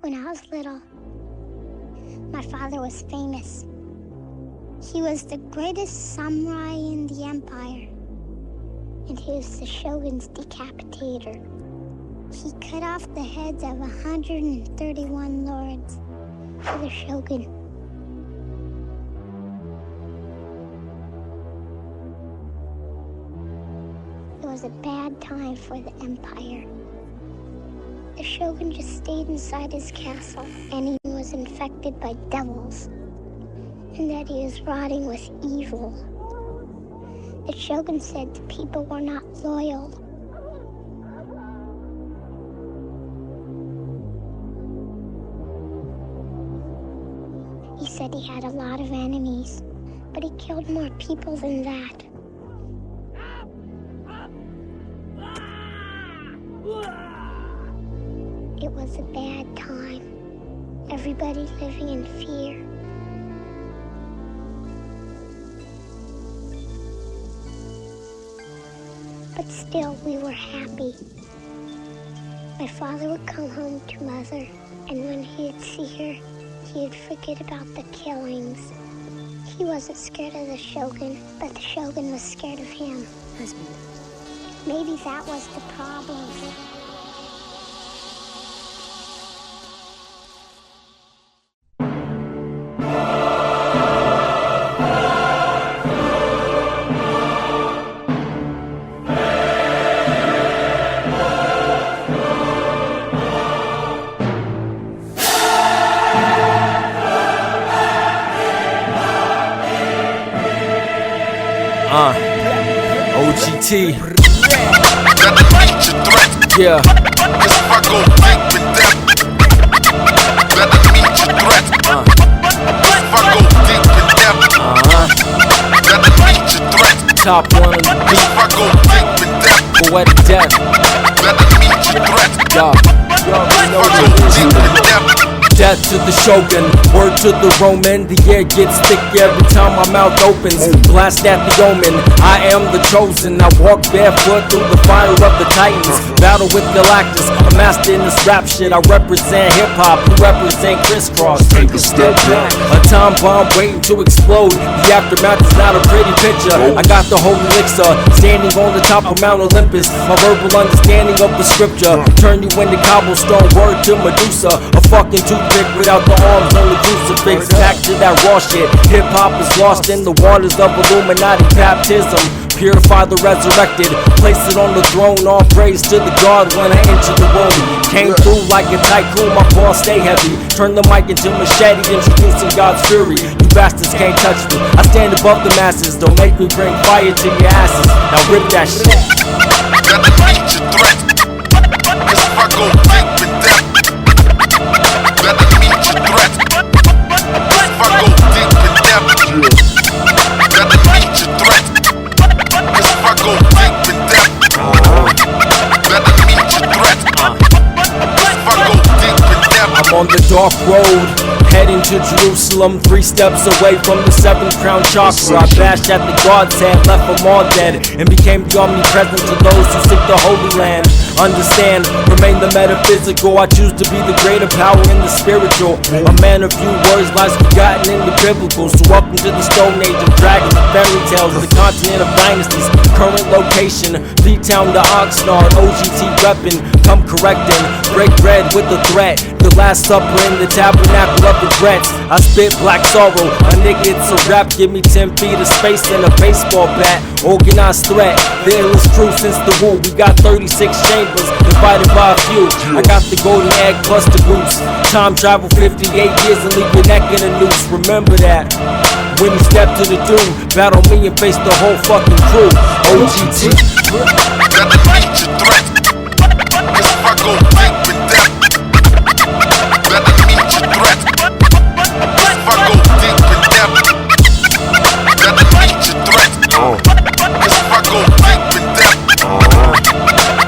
When I was little, my father was famous. He was the greatest samurai in the empire, and he was the Shogun's decapitator. He cut off the heads of 131 lords for the Shogun. It was a bad time for the empire. The Shogun just stayed inside his castle, and he was infected by devils, and that he was rotting with evil. The Shogun said the people were not loyal. He said he had a lot of enemies, but he killed more people than that. It was a bad time. Everybody living in fear. But still, we were happy. My father would come home to Mother, and when he'd see her, he'd forget about the killings. He wasn't scared of the Shogun, but the Shogun was scared of him. Maybe that was the problem. OGT. Yeah. Top one on the beat. Poetic death. Death to the Shogun, word to the Roman. The air gets thick every time my mouth opens. Blast at the omen, I am the chosen. I walk barefoot through the fire of the Titans. Battle with Galactus, a master in this rap shit. I represent hip-hop, you represent crisscross. Take a step back, a time bomb waiting to explode. The aftermath is not a pretty picture. I got the holy elixir, standing on the top of Mount Olympus. My verbal understanding of the scripture turn you into cobblestone, word to Medusa. A fucking toothpick without the arms on the crucifix. Back to that raw shit. Hip-hop is lost in the waters of Illuminati baptism. Purify the resurrected, place it on the throne. All praise to the God when I enter the room. Came through like a tycoon, my balls stay heavy. Turn the mic into machete, introducing God's fury. You bastards can't touch me, I stand above the masses. Don't make me bring fire to your asses. Now rip that shit. Gotta meet your threat. Cause if I go deep in depth, gotta meet your threat. Cause if I go deep in depth, gotta meet your threat. Cause if I go deep in depth, gotta meet your threat. Cause if I go deep in depth, I'm on the dark road, heading to Jerusalem, 3 steps away from the 7th crown chakra. I bashed at the God's head, left them all dead, and became the omnipresent to those who seek the Holy Land. Understand, remain the metaphysical. I choose to be the greater power in the spiritual. A man of few words lies forgotten in the biblical. So welcome to the stone age of dragons and fairy tales, the continent of dynasties. Current location, B-Town to Oxnard, OGT weapon, come correcting. Break bread with a threat, the last supper in the tabernacle of regrets. I spit black sorrow, a nigga it's a rap. Give me 10 feet of space and a baseball bat. Organized threat, the illest crew since the woo. We got 36 chambers, divided by a few. I got the golden egg plus the boots. Time travel 58 years and leave your neck in a noose. Remember that when you step to the doom, battle me and face the whole fucking crew. OGT. gotta meet your threat. Cause if I go deep in depth, gotta meet your threat. Cause if I go deep in depth, gotta meet your threat. Cause if I go deep in depth,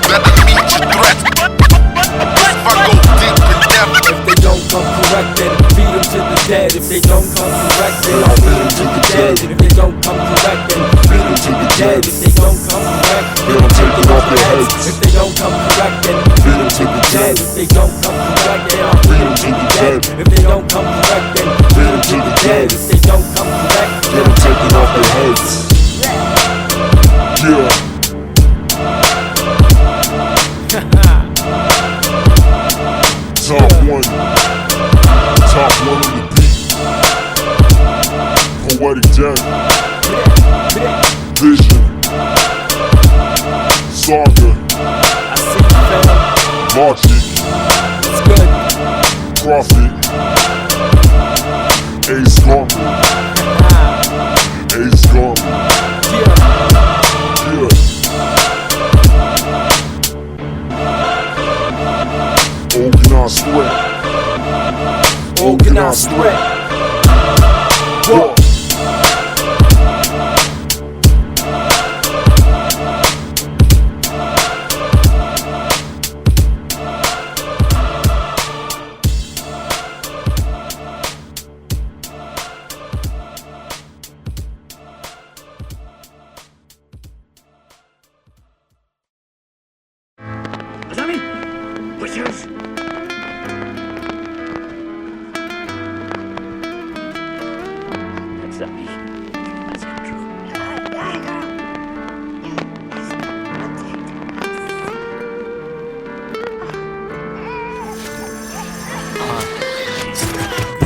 gotta meet your threat. Cause if I go deep in depth, If they don't come correct, then beat them to the dead. If they don't come correct, then I'll beat them to the dead. If they don't come correct, then beat them to the dead. If they don't come correct, then I'll take it off their heads. If they don't come correct, then beat them to the dead. If they don't come correct, then I'll beat them to head. If they don't come correct, then beat them to the dead. If they don't come correct, get them taken off their heads. Yeah. Top one on the beat. Poetic death. Vision. Saga. I see you, fella. Logic. It's good. Prophet. Ace Gauntlit. Ace Gauntlit. Yeah. Yeah. Organized sweat. Organized threat. What?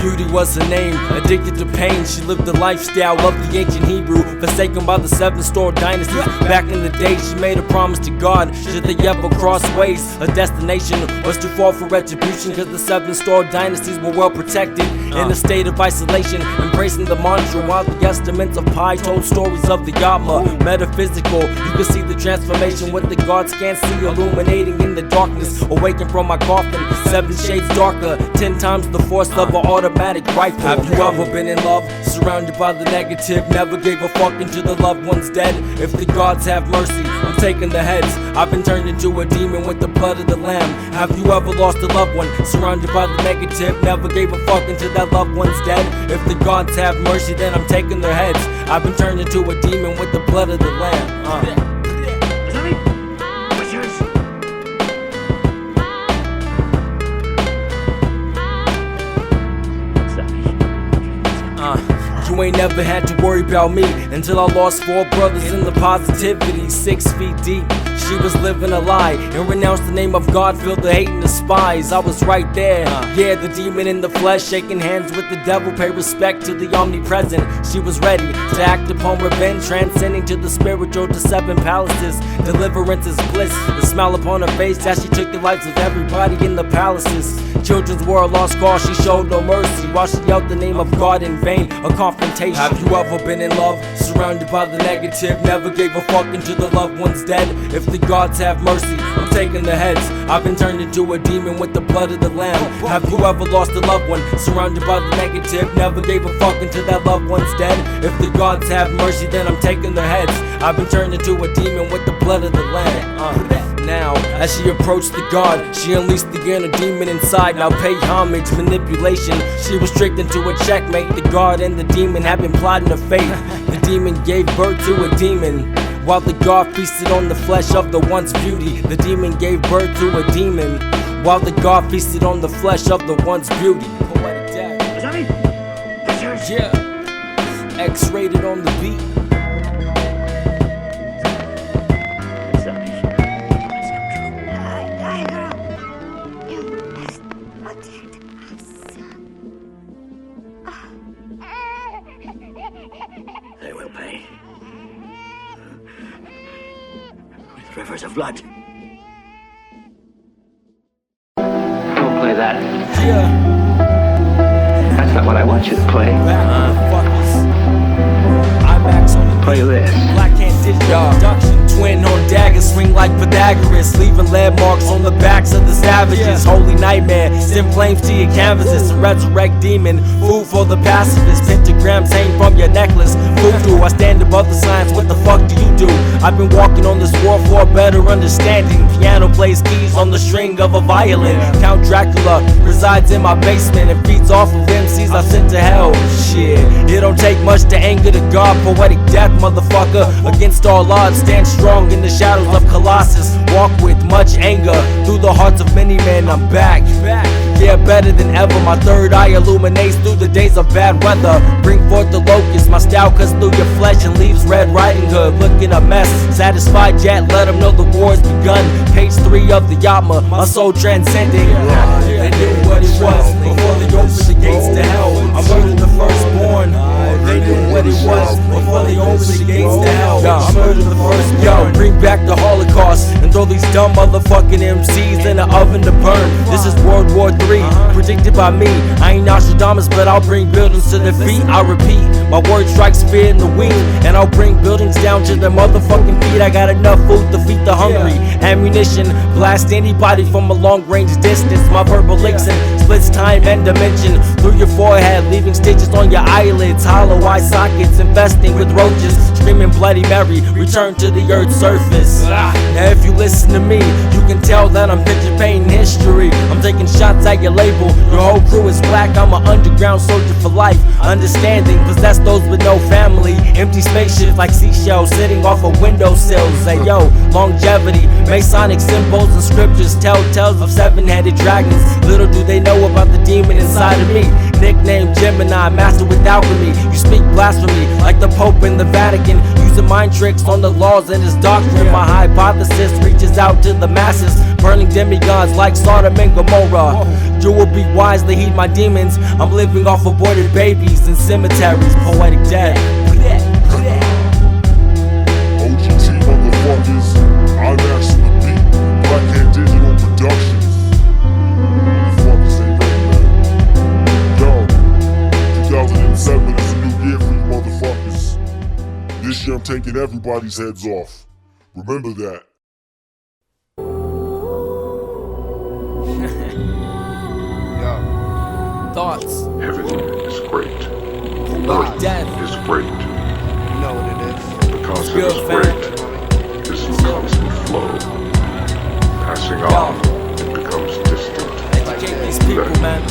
Beauty was her name, addicted to pain. She lived the lifestyle of the ancient Hebrew, forsaken by the 7 store dynasties. Back in the day, she made a promise to God, should they ever cross ways. Her destination was to fall for retribution, cause the 7 store dynasties were well protected. In a state of isolation, embracing the mantra, while the estimates of Pi told stories of the Yama. Metaphysical, you can see the transformation, what the gods can't see, illuminating in the darkness. Awaken from my coffin, 7 shades darker, 10 times the force of an automatic rifle. Have you ever been in love, surrounded by the negative, never gave a fuck into the loved one's dead? If the gods have mercy, I'm taking the heads. I've been turned into a demon with the blood of the lamb. Have you ever lost a loved one, surrounded by the negative, never gave a fuck into that loved one's dead? If the gods have mercy, then I'm taking their heads. I've been turned into a demon with the blood of the lamb. You ain't never had to worry about me until I lost 4 brothers in the positivity, 6 feet deep. She was living a lie and renounced the name of God, filled the hate and the spies. I was right there, yeah, the demon in the flesh, shaking hands with the devil, pay respect to the omnipresent. She was ready to act upon revenge, transcending to the spiritual to 7 palaces. Deliverance is bliss, the smile upon her face as she took the lives of everybody in the palaces. Children's were a lost cause, she showed no mercy while she yelled the name of God in vain, a confrontation. Have you ever been in love, surrounded by the negative, never gave a fuck into the loved one's dead? If the gods have mercy, I'm taking the heads. I've been turned into a demon with the blood of the lamb. Have you ever lost a loved one, surrounded by the negative, never gave a fuck into that loved one's dead? If the gods have mercy, then I'm taking their heads. I've been turned into a demon with the blood of the lamb. Now, as she approached the god, she unleashed the inner demon inside. Now pay homage, manipulation. She was tricked into a checkmate. The god and the demon had been plotting a fate. The demon gave birth to a demon, while the god feasted on the flesh of the once beauty. The demon gave birth to a demon, while the god feasted on the flesh of the once beauty. Poetic death. Yeah. X-rated on the beat. They will pay. With rivers of blood. Don't play that. Yeah. That's not what I want you to play. IMAX on the Play this. Black hand digital production. Twin on daggers, swing like Pythagoras, leaving lead marks on the backs of the savages. Holy nightmare, send flames to your canvases. A resurrect demon, food for the pacifists. Pentagrams hang from your necklace. Voodoo, I stand above the science. What the fuck do you do? I've been walking on this war for a better understanding. Piano plays keys on the string of a violin. Count Dracula resides in my basement and feeds off of MCs I sent to hell. Shit, it don't take much to anger the god. Poetic death, motherfucker. Against all odds, stand strong in the shadows of Colossus. Walk with much anger through the hearts of many men. I'm back. Yeah, better than ever. My third eye illuminates through the days of bad weather. Bring forth the locust, my style cuts through your flesh and leaves Red Riding Hood looking a mess. Satisfied yet, let them know the war's begun. Page 3 of the Yama, my soul transcending. They knew what it was before they opened the gates to hell. I murdered the firstborn. They knew what it was before they opened the gates to hell. I murdered the firstborn. Yo, bring back the Holocaust and throw these dumb motherfucking MCs in the oven to burn. This is World War III, predicted by me. I ain't Nostradamus, but I'll bring buildings to their feet. I repeat, my word strikes fear in the weak, and I'll bring buildings down to their motherfucking feet. I got enough food to feed the hungry. Ammunition, blast anybody from a long range distance. My verbal elixir splits time and dimension through your forehead, leaving stitches on your eyelids, hollow eye sockets, infesting with roaches, screaming Bloody Mary, return to the earth's surface. Now if you listen to me, you can tell that I'm picture painting history. I'm taking shots at your label, your whole crew is black. I'm an underground soldier for life, understanding, possess those with no family. Empty spaceship like seashells sitting off of windowsills. Say yo, longevity, Masonic symbols and scriptures tell tales of 7-headed dragons. Little do they know about the demon inside of me. Nicknamed Gemini, master with alchemy. You speak blasphemy like the Pope in the Vatican, using mind tricks on the laws and his doctrine. My hypothesis reaches out to the masses, burning demigods like Sodom and Gomorrah. You will be wise to heed my demons. I'm living off aborted babies in cemeteries. Poetic death. OGT motherfuckers, IMAX on the beat, Black Hand Digital Productions. Motherfuckers ain't ready, man. Yo, 2007 is a new year for you motherfuckers. This year I'm taking everybody's heads off. Remember that. Thoughtz. Heaven is great. Poetic death. Is great. You know what it is. The concept Good, is great. Is the constant flow. Passing on, it becomes distant. Educate these people, man.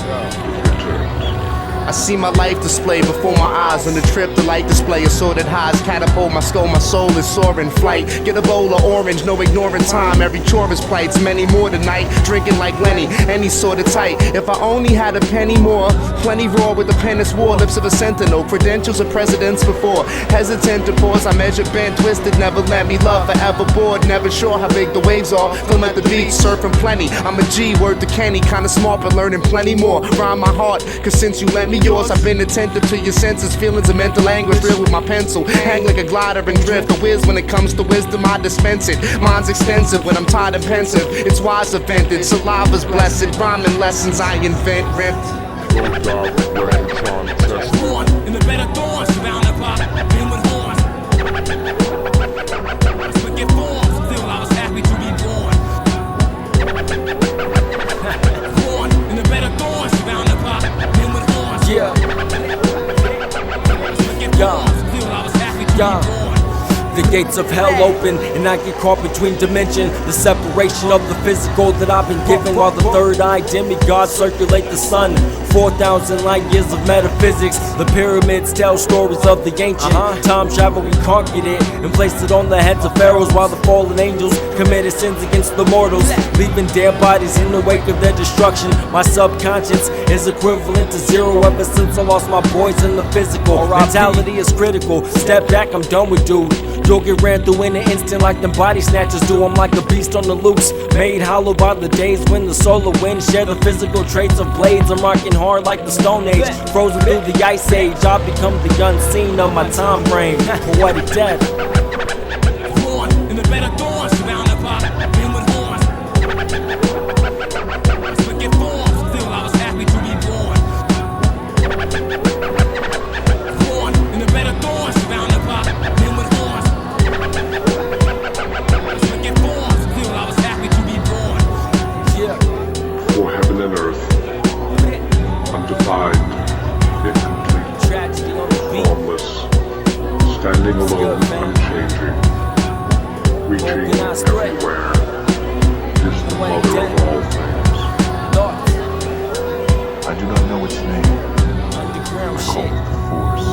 I see my life displayed before my eyes on the trip. The light display assorted highs catapult my skull. My soul is soaring flight. Get a bowl of orange, no ignoring time. Every chore is plights, many more tonight. Drinking like Lenny, any sort of tight. If I only had a penny more, plenty raw with the pen that's war. Lips of a sentinel, credentials of presidents before. Hesitant to pause, I measure bent, twisted. Never let me love, forever bored. Never sure how big the waves are. Film at the beach, surfing plenty. I'm a G, word to Kenny. Kinda smart, but learning plenty more. Rhyme my heart, cause since you let me yours, I've been attentive to your senses, feelings of mental anguish, real with my pencil, hang like a glider and drift. A whiz when it comes to wisdom, I dispense it. Mine's extensive when I'm tired and pensive. It's wise vented, saliva's blessed. Rhyming lessons I invent, ripped. Born in the bed of thorns, surrounded by human horns. Forget forms, still I was happy to be born. Born in the bed of thorns, surrounded by human horns. Yeah. Forget forms, still I was happy to be born. The gates of hell open, and I get caught between dimension. The separation of the physical that I've been given, while the third eye demigods circulate the sun. 4,000 light years of metaphysics. The pyramids tell stories of the ancient. Time travel, we conquered it and placed it on the heads of pharaohs, while the fallen angels committed sins against the mortals, leaving dead bodies in the wake of their destruction. My subconscious is equivalent to zero ever since I lost my boys in the physical. Mentality is critical. Step back, I'm done with dude. You'll get ran through in an instant like them body snatchers do. I'm like a beast on the loose, made hollow by the days when the solar winds share the physical traits of blades. I'm rocking hard like the Stone Age, frozen through the Ice Age. I've become the unseen of my time frame. Poetic death. Born in the bed of thorns, surrounded by human horns. Forget forms, still I was happy to be born. Born in the bed of thorns, surrounded by human horns. Forget forms, still I was happy to be born. For heaven and earth, undefined, incomplete, Tragedy on the beat. formless, standing alone, unchanging, reaching everywhere, is the mother of all things. Thoughtz. I do not know its name. Underground I call shit. it the Force.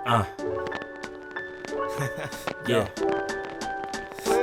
Yeah.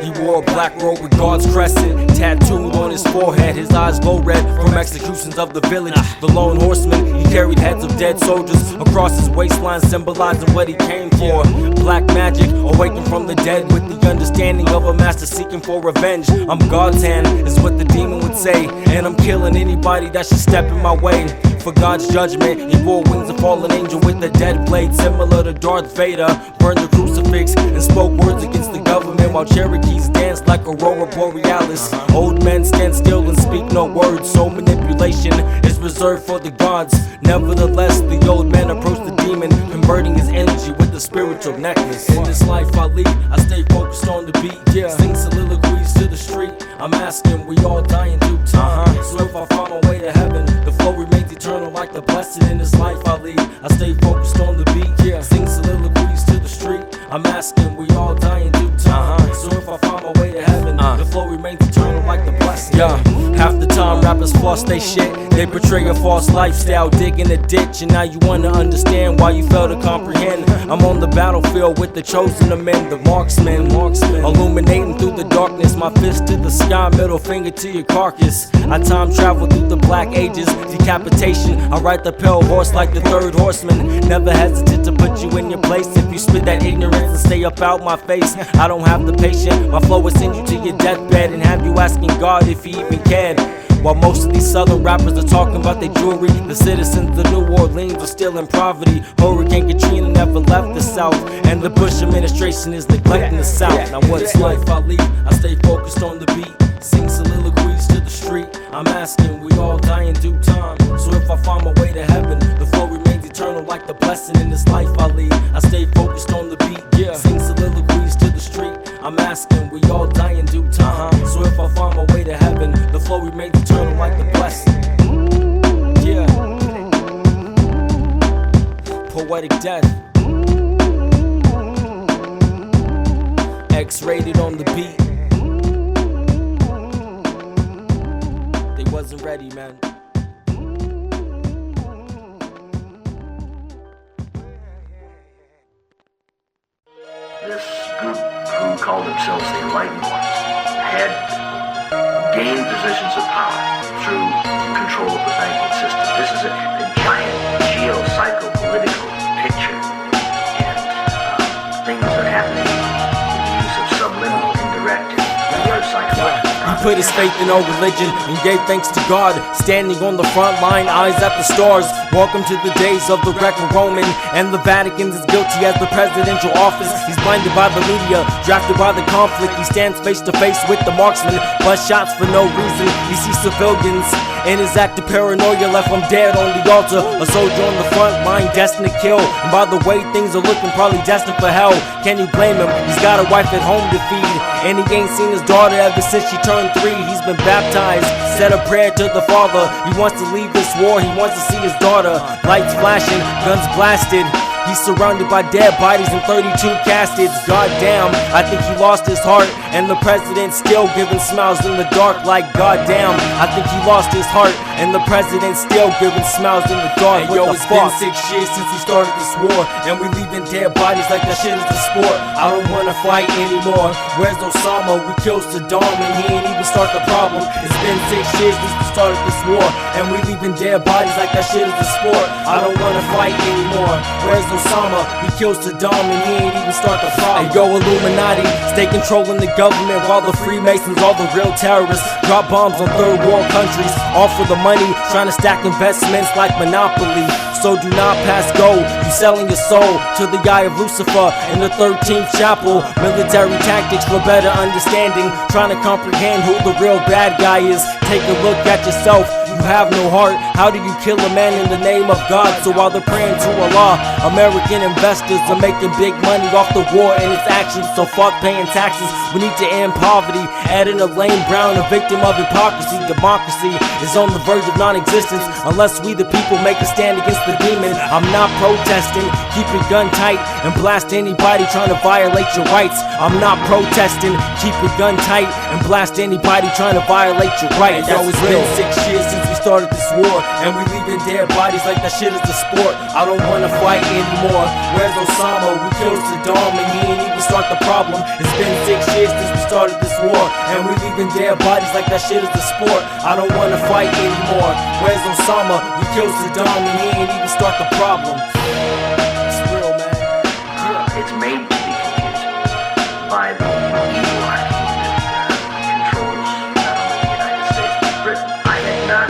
He wore a black robe with God's crescent tattooed on his forehead. His eyes glow red from executions of the village. The lone horseman, he carried heads of dead soldiers across his waistline, symbolizing what he came for. Black magic, awakened from the dead with the understanding of a master seeking for revenge. I'm God's hand, is what the demon would say, and I'm killing anybody that should step in my way. For God's judgment, he wore wings of fallen angel with a dead blade, similar to Darth Vader. Burned the crucifix and spoke words against the government, while Cherokees danced like Aurora Borealis. Old men stand still and speak no words, so manipulation is reserved for the gods. Nevertheless, the old man approached the demon, converting his energy with the spiritual necklace. In this life I lead, I stay focused on the beat. Sing soliloquies to the street. I'm asking, we all die in due time. So if I find my way to heaven, the flow remains eternal like the blessed. In this life I lead, I stay focused on the beat. Sing soliloquies to the street. I'm asking, we all die in due time. So if I find my way to heaven, the flow remains eternal like the blessed. Half the time rappers floss they shit. They portray a false lifestyle, digging a ditch. And now you wanna understand why you fail to comprehend. I'm on the battlefield with the chosen of men, the marksmen. Illuminating through the darkness, my fist to the sky, middle finger to your carcass. I time travel through the black ages, decapitation. I ride the pale horse like the third horseman. Never hesitate to put you in your place. If you spit that ignorance and stay up out my face, I don't have the patience. My flow will send you to your deathbed and have you asking God if he even cared. While most of these southern rappers are talking about their jewelry, the citizens of New Orleans are still in poverty. Hurricane Katrina never left the South, and the Bush administration is neglecting the South. Now what's life I lead? I stay focused on the beat. Sing soliloquies to the street. I'm asking, we all die in due time. So if I find my way to heaven, the flow remains eternal like the blessing. In this life I lead, I stay focused on the beat. Sing soliloquies to the street. I'm asking, we all die in due time. So if I find my way to heaven, the flow remains eternal like the blessing. Poetic death. X-rated on the beat. They wasn't ready, man. This group who called themselves the Enlightened Ones had gained positions of power through control of the banking system. This is a giant geo-psycho-political picture, and things are happening with the use of subliminal, indirect, and other psychological. He put his faith in no religion and gave thanks to God, standing on the front line, eyes at the stars. Welcome to the days of the Greco-Roman, and the Vatican's as guilty as the presidential office. He's blinded by the media, drafted by the conflict. He stands face to face with the marksman, bust shots for no reason. He sees civilians, in his act of paranoia left him dead on the altar. A soldier on the front line destined to kill, and by the way things are looking, probably destined for hell. Can you blame him? He's got a wife at home to feed, and he ain't seen his daughter ever since she turned 3. He's been baptized, said a prayer to the Father. He wants to leave this war, he wants to see his daughter. Lights flashing, guns blasted. He's surrounded by dead bodies and 32 caskets. Goddamn, I think he lost his heart, and the president still giving smiles in the dark. Like goddamn, I think he lost his heart, and the president still giving smiles in the dark. Hey, yo, it's been 6 years since we started this war, and we leaving dead bodies like that shit is a sport. I don't wanna fight anymore. Where's Osama? We killed Saddam and he ain't even start the problem. It's been 6 years since we started this war, and we leaving dead bodies like that shit is a sport. I don't wanna fight anymore. Where's Osama? We killed Saddam and he ain't even start the problem. Hey, yo, Illuminati, stay controlling the government while the Freemasons are the real terrorists. Drop bombs on third world countries, all for the money, trying to stack investments like Monopoly. So do not pass go, you selling your soul to the eye of Lucifer in the 13th chapel. Military tactics for better understanding, trying to comprehend who the real bad guy is. Take a look at yourself, you have no heart. How do you kill a man in the name of God? So while they're praying to Allah, American investors are making big money off the war and its actions. So fuck paying taxes, we need to end poverty. Adding a Lane Brown, a victim of hypocrisy. Democracy is on the verge of non-existence unless we the people make a stand against the demon. I'm not protesting, keep your gun tight and blast anybody trying to violate your rights. I'm not protesting, keep your gun tight and blast anybody trying to violate your rights. Yo, it's been 6 years since we started this war, and we leaving dead bodies like that shit is a sport. I don't wanna fight anymore. Where's Osama? We killed Saddam and he ain't even start the problem. It's been 6 years since we started this war, and we leaving dead bodies like that shit is a sport. I don't wanna fight anymore. Where's Osama? We killed Saddam and he ain't even start the problem. It's real, man. It's made to be confusing by the evil hacking that controls not only the United States but Britain. I had not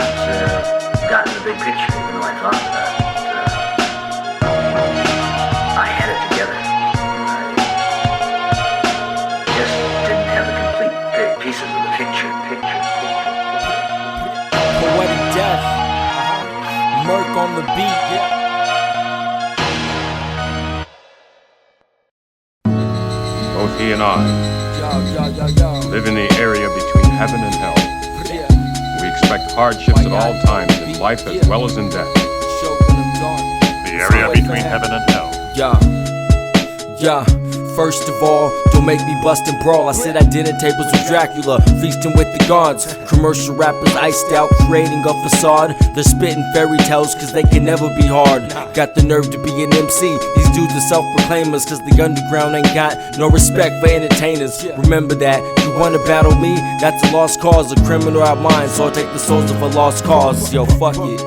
gotten the big picture, even though I thought that. I had it together. I just didn't have the complete pieces of the picture. Poetic death. Merc on the beat. Both he and I live in the area between heaven and hell. We expect hardships at all times in life as well as in death. The area between heaven and hell. Yeah. First of all, don't make me bust and brawl. I sit at dinner tables with Dracula, feasting with the gods. Commercial rappers iced out, creating a facade. They're spitting fairy tales cause they can never be hard. Got the nerve to be an MC. These dudes are self-proclaimers cause the underground ain't got no respect for entertainers. Remember that, you wanna battle me? That's a lost cause, a criminal out mine. So I'll take the souls of a lost cause. Yo, fuck it.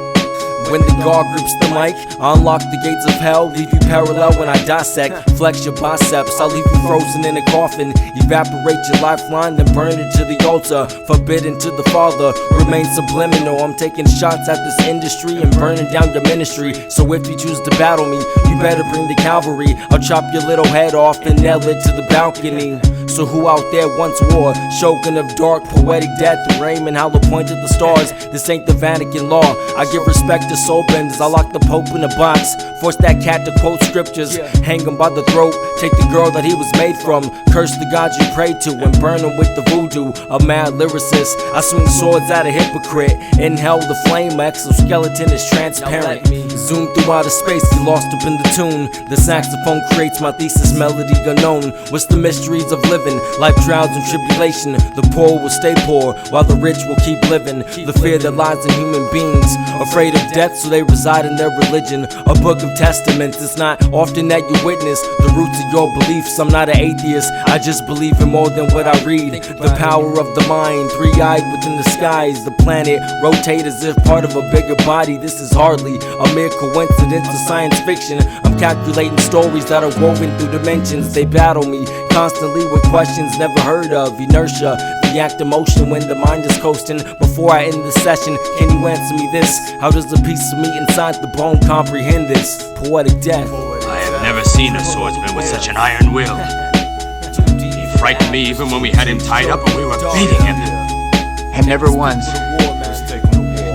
When the guard grips the mic, I unlock the gates of hell. Leave you parallel when I dissect. Flex your biceps, I'll leave you frozen in a coffin. Evaporate your lifeline, then burn it to the altar. Forbidden to the Father, remain subliminal. I'm taking shots at this industry and burning down your ministry. So if you choose to battle me, you better bring the cavalry. I'll chop your little head off and nail it to the balcony. So who out there wants war? Shogun of dark, poetic death. Raymond Hollow pointed the stars. This ain't the Vatican law. I give respect to soul benders. I lock the Pope in a box. Force that cat to quote scriptures. Hang him by the throat. Take the girl that he was made from. Curse the gods you pray to and burn him with the voodoo. A mad lyricist. I swing swords at a hypocrite. Inhale the flame. My exoskeleton is transparent. Zoom through outer space. Get lost up in the tune. The saxophone creates my thesis melody unknown. What's the mysteries of living? Life trials and tribulation. The poor will stay poor while the rich will keep living. The fear that lies in human beings, afraid of death so they reside in their religion. A book of testaments. It's not often that you witness the roots of your beliefs. I'm not an atheist, I just believe in more than what I read. The power of the mind, three-eyed within the skies. The planet rotate as if part of a bigger body. This is hardly a mere coincidence of science fiction. I'm calculating stories that are woven through dimensions. They battle me constantly with questions never heard of. Inertia, the act of motion when the mind is coasting. Before I end the session, can you answer me this? How does a piece of meat inside the bone comprehend this? Poetic death. I have never seen a swordsman with such an iron will. He frightened me even when we had him tied up and we were beating him. And never once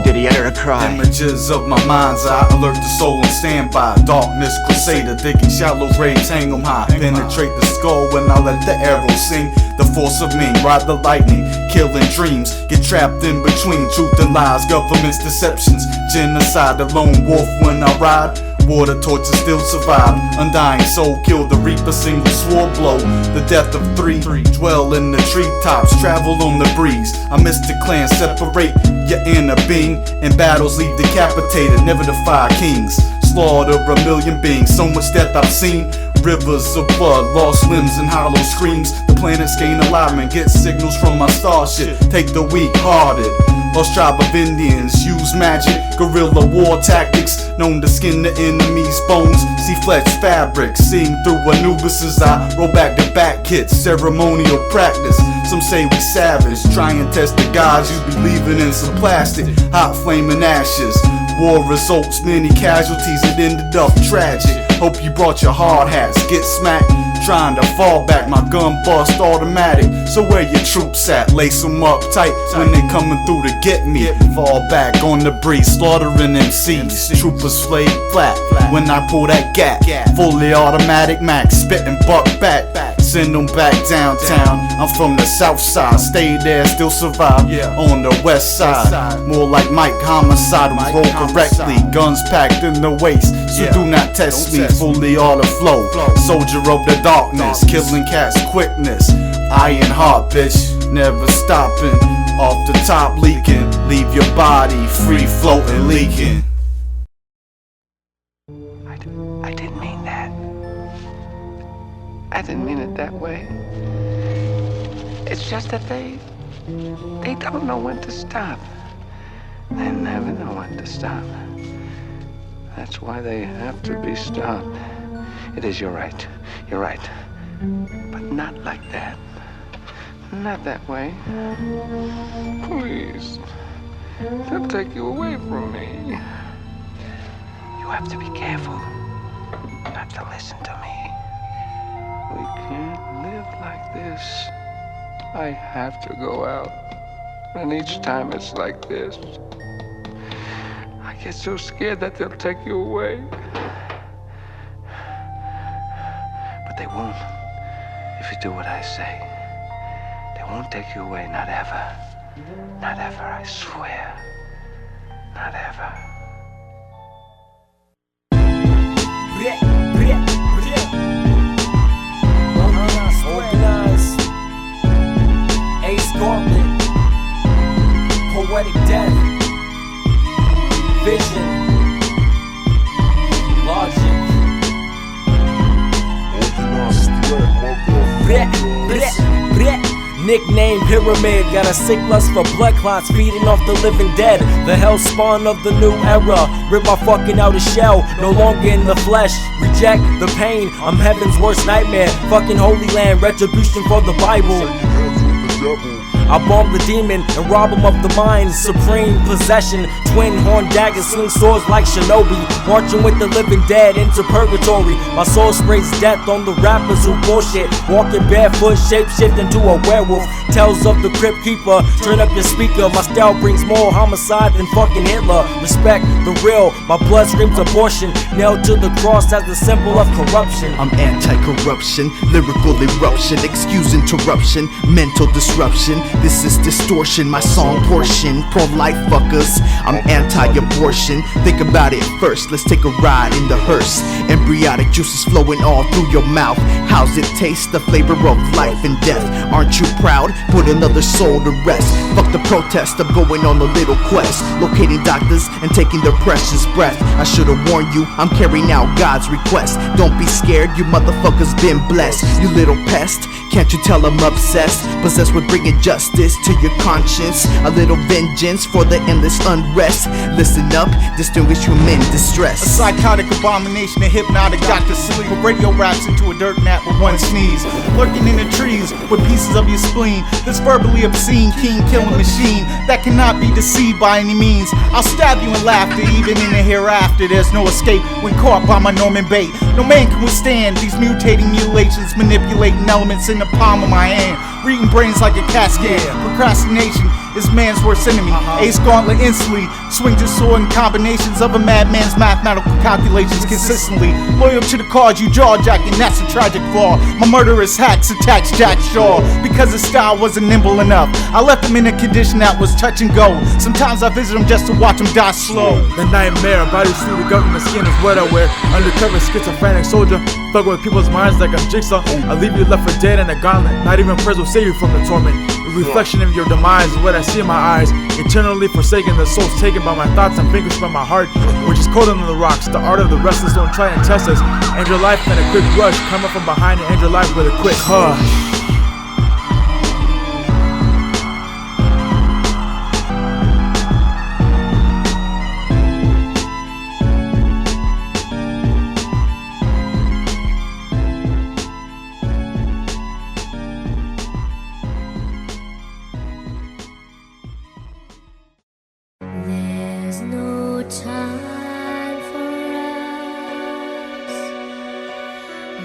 did he utter a cry. Images of my mind's eye alert the soul and stand by. Darkness crusader digging shallow graves, hang 'em high. Penetrate the skull when I let the arrow sing. The force of me, ride the lightning, killing dreams. Get trapped in between truth and lies, government's deceptions. Genocide, a lone wolf when I ride. Water torches still survive. Undying soul kill the reaper, single sword blow. The death of three dwell in the treetops, travel on the breeze. I miss the clan, separate your inner being. In battles leave decapitated, never defy kings. Slaughter a million beings, so much death I've seen. Rivers of blood, lost limbs and hollow screams. The planets gain alignment, get signals from my starship. Take the weak-hearted. Lost tribe of Indians, use magic, guerrilla war tactics. Known to skin the enemy's bones, see flesh fabric. Seeing through Anubis's eye, roll back to back hits. Ceremonial practice, some say we savage. Try and test the gods, you be leaving in some plastic. Hot flaming ashes. War results, many casualties, it ended up tragic. Hope you brought your hard hats, get smacked. Trying to fall back, my gun bust automatic. So where your troops at? Lace them up tight when they coming through to get me. Fall back on the breeze, slaughtering MCs. Troopers flay flat when I pull that gap. Fully automatic max, spitting buck back. Send them back downtown. I'm from the south side, stay there, still survive. On the west side, more like Mike Homicide. Roll correctly, guns packed in the waist. So do not test me, fully auto flow. Soldier of the darkness, killing cats quickness. Iron heart, bitch. never stopping. Off the top leaking, leave your body free floating leaking. I didn't mean that. I didn't mean it that way. It's just that they don't know when to stop. They never know when to stop. That's why they have to be stopped. It is, you're right. You're right. But not like that. Not that way. Please. They'll take you away from me. You have to be careful not to listen to me. We can't live like this. I have to go out. And each time it's like this, I get so scared that they'll take you away. But they won't, if you do what I say. They won't take you away, not ever. Not ever, I swear. Not ever. Organize. Ace Gauntlit. Poetic death. Vision. Logic. Nickname Pyramid, got a sick lust for blood clots, feeding off the living dead. The hell spawn of the new era, rip my fucking outer shell, no longer in the flesh. Reject the pain, I'm heaven's worst nightmare. Fucking Holy Land, retribution for the Bible. I bomb the demon and rob him of the mind. Supreme possession, twin horn daggers, swing swords like shinobi. Marching with the living dead into purgatory. My soul sprays death on the rappers who bullshit. Walking barefoot, shapeshift into a werewolf. Tales of the crypt keeper, turn up your speaker. My style brings more homicide than fucking Hitler. Respect the real, my blood screams abortion. Nailed to the cross as the symbol of corruption. I'm anti-corruption, lyrical eruption, excuse interruption, mental disruption. This is distortion, my song portion. Pro-life fuckers, I'm anti-abortion. Think about it first, let's take a ride in the hearse. Embryonic juices flowing all through your mouth. How's it taste? The flavor of life and death. Aren't you proud? Put another soul to rest. Fuck the protest, I'm going on a little quest. Locating doctors and taking their precious breath. I should've warned you, I'm carrying out God's request. Don't be scared, you motherfuckers been blessed. You little pest, can't you tell I'm obsessed? Possessed with bringing justice to your conscience. A little vengeance for the endless unrest. Listen up, distinguished from men distress. A psychotic abomination, a hypnotic doctor sleep. A radio raps into a dirt mat with one sneeze. Lurking in the trees with pieces of your spleen. This verbally obscene, keen killing machine that cannot be deceived by any means. I'll stab you in laughter, even in the hereafter. There's no escape when caught by my Norman bait. No man can withstand these mutating mutilations, manipulating elements in the palm of my hand. Reading brains like a cascade. Procrastination is man's worst enemy. Ace Gauntlit instantly swings your sword in combinations of a madman's mathematical calculations consistently. Loyal to the cause, you jaw-jacking, that's a tragic flaw. My murderous hacks attached Jack's jaw because his style wasn't nimble enough. I left him in a condition that was touch and go. Sometimes I visit him just to watch him die slow. The nightmare, body suit, the government skin is what I wear. Undercover schizophrenic soldier, fuck with people's minds like I'm Jigsaw. I leave you left for dead in a gauntlet. Not even prayers will save you from the torment. The reflection of your demise is what I see in my eyes. Eternally forsaken, the soul's taken by my thoughts and vanquished by my heart, which is colder than the rocks. The art of the restless, don't try and test us. End your life in a quick rush, come up from behind and end your life with a quick hush.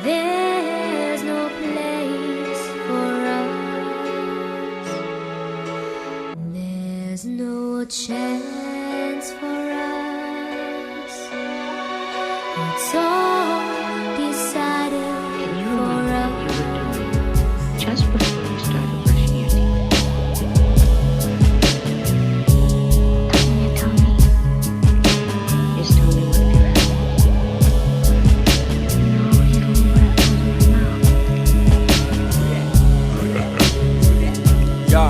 There's no place for us. There's no chance for us. It's all decided for us. Just before you started brushing your teeth. Tell me. Just tell me what you're at. Yo,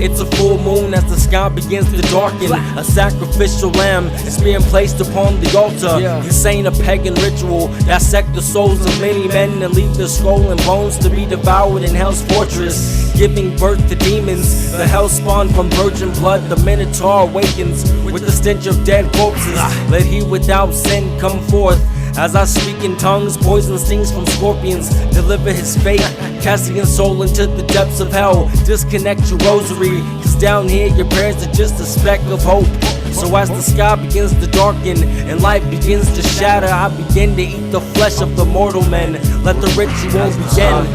It's a full moon as the sky begins to darken. A sacrificial lamb is being placed upon the altar. This ain't a pagan ritual. Dissect the souls of many men and leave their skull and bones to be devoured in hell's fortress, giving birth to demons. The hell spawn from virgin blood. The Minotaur awakens with the stench of dead corpses. Let he without sin come forth. As I speak in tongues, poison stings from scorpions. Deliver his fate, casting his soul into the depths of hell. Disconnect your rosary, cause down here your prayers are just a speck of hope. So as the sky begins to darken and life begins to shatter, I begin to eat the flesh of the mortal men. Let the ritual begin.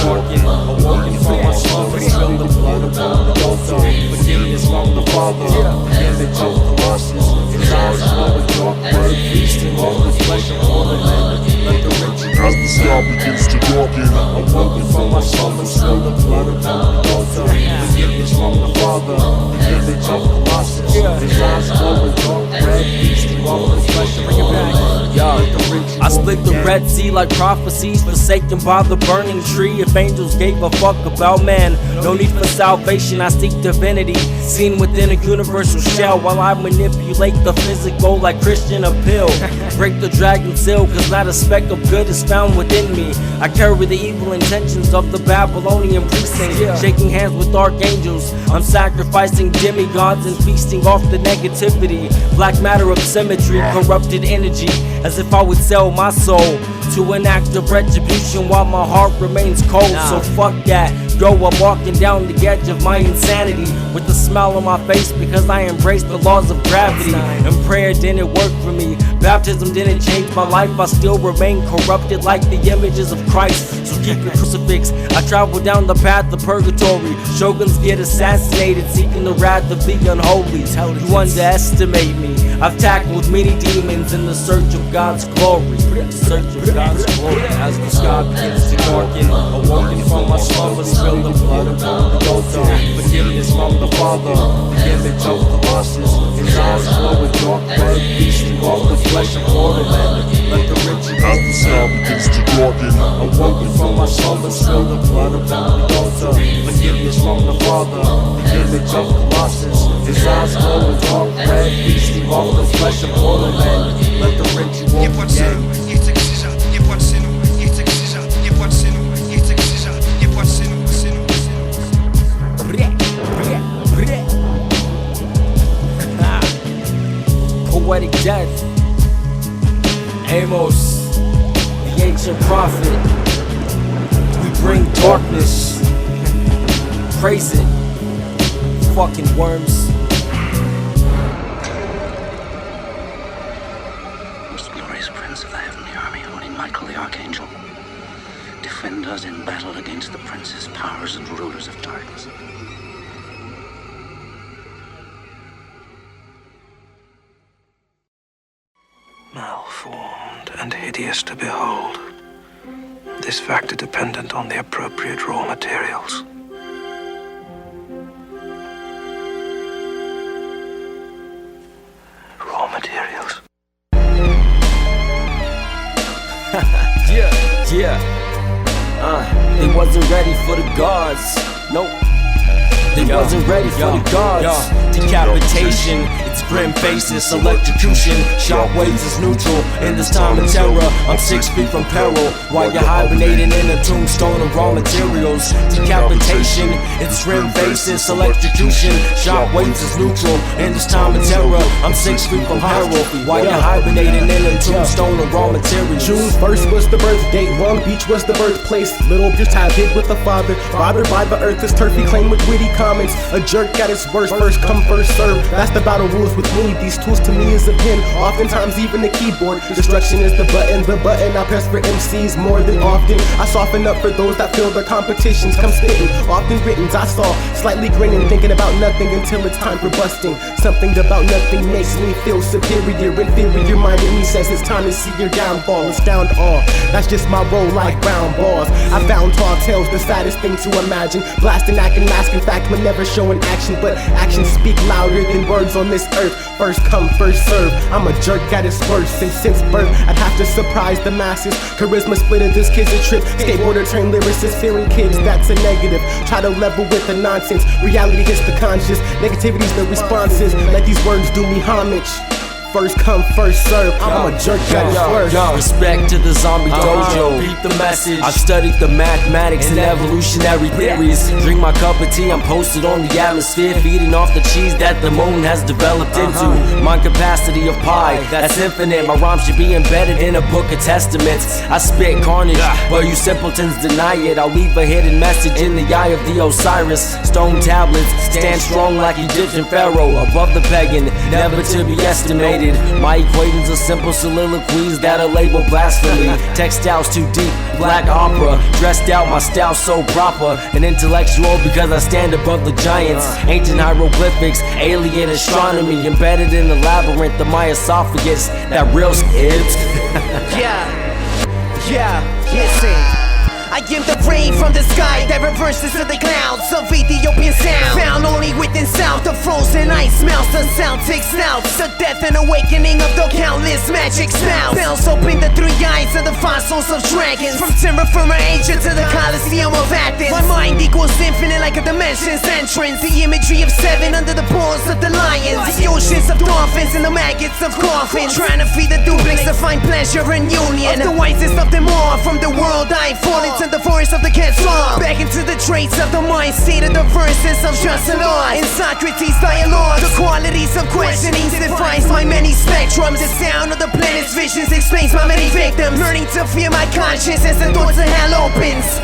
Awoken from my slumber, spill the blood upon the altar. Forgiveness from the Father, image of the losses. His eyes glow with dark blood, feasting on the flesh of mortal men. Let the ritual as the sky begins to darken, awoken from my slumber, spill the blood upon the altar. Forgiveness from the Father, image of the losses. His eyes glow with dark red, feasting on the flesh of mortal men. I split the Red Sea like prophecies, forsaken by the burning tree. If angels gave a fuck about man, no need for salvation, I seek divinity, seen within a universal shell, while I manipulate the physical like Christian appeal. Break the dragon seal, cause not a speck of good is found within me. I carry the evil intentions of the Babylonian precinct, shaking hands with archangels. I'm sacrificing demigods and feasting off the negativity. Black matter of symmetry, corrupted energy, as if I would sell my soul to an act of retribution while my heart remains cold. So fuck that. Yo, I'm walking down the edge of my insanity with a smile on my face because I embraced the laws of gravity. And prayer didn't work for me. Baptism didn't change my life. I still remain corrupted like the images of Christ. So keep your crucifix. I travel down the path of purgatory. Shoguns get assassinated, seeking the wrath of the unholy. You underestimate me. I've tackled many demons in the search of God's glory. Search of God's glory. As the sky begins to darken, awoken from my slumber, spill the blood upon the altar. Forgiveness from the Father, image of the losses. His eyes glow with dark red, feasting off the flesh of mortal men. Let the ritual as the sky begins to darken, awoken from my slumber, spill the blood upon the altar. Forgiveness from the Father, image of the losses. His eyes glow with dark red, feasting off the flesh of mortal men. Let the ritual begin. Poetic death. Amos, the ancient prophet. We bring darkness. Praise it. Fucking worms. Most glorious Prince of the Heavenly Army, Holy Michael the Archangel, defend us in battle against the princes, powers, and rulers of darkness. Malformed and hideous to behold, this factor dependent on the appropriate raw materials. Raw materials. They wasn't ready for the gods. Nope. They wasn't ready for the gods. Decapitation, it's grim faces, electrocution. Shockwaves is neutral in this time of terror. I'm 6 feet from peril while you're hibernating in a tombstone of raw materials. Decapitation, it's grim faces, electrocution. Shockwaves is neutral in this time of terror. I'm 6 feet from peril while you're hibernating in a tombstone of raw materials. June 1st was the birth date, Long Beach was the birthplace. Little bitch had hid with the father, bothered by the earth, this turfy claim with witty comments. A jerk at its worst, first come, first serve. That's the battle rules with me. These tools to me is a pen, oftentimes even a keyboard. Destruction is the button I press for MCs more than often. I soften up for those that feel their competitions come spitting. Often writtens I saw, slightly grinning, thinking about nothing until it's time for busting. Something about nothing makes me feel superior. Inferior minded me says it's time to see your downfall. Astound all, that's just my role like brown balls. I found tall tales the saddest thing to imagine. Blasting, acting, mask, in fact, would never show in action, but actions speak louder than words on this earth. birth. First come, first serve. I'm a jerk at its worst, and since birth I'd have to surprise the masses. Charisma splitted, this kid's a trip. Skateboarder turned lyricist, fearing kids, that's a negative. Try to level with the nonsense. Reality hits the conscious. Negativity's the responses. Let these words do me homage. First come, first serve. I'm a jerk at his worst. Respect to the zombie dojo. Beat the message. I've studied the mathematics and evolutionary theories. Drink my cup of tea, I'm posted on the atmosphere, feeding off the cheese that the moon has developed into. My capacity of pi, that's infinite. My rhymes should be embedded in a book of testaments. I spit carnage, but you simpletons deny it. I'll leave a hidden message in the eye of the Osiris. Stone tablets, stand strong like Egyptian pharaoh. Above the pagan, never to be estimated. My equations are simple soliloquies that are labeled blasphemy. Textiles too deep, black opera. Dressed out, my style so proper. An intellectual because I stand above the giants. Ancient hieroglyphics, alien astronomy. Embedded in the labyrinth of my esophagus. That real skips. Listen. I am the rain from the sky that reverses to the clouds of Ethiopian sound. Found only within south of frozen ice melts. The sound takes snouts. The death and awakening of the countless magic spells. Bells open the three eyes of the fossils of dragons. From terra firma Asia to the Colosseum of Athens. My mind equals infinite like a dimension's entrance. The imagery of seven under the paws of the lions. The oceans of dolphins and the maggots of coffins. Trying to feed the duplex to find pleasure and union. Of the wisest of them all. From the world I fall into the forest of the cat song. Back into the traits of the mind state of the verses of just and on. In Socrates' dialogue, the qualities of questioning defines my many spectrums. The sound of the planet's visions explains my many victims. Learning to fear my conscience as the doors of hell opens.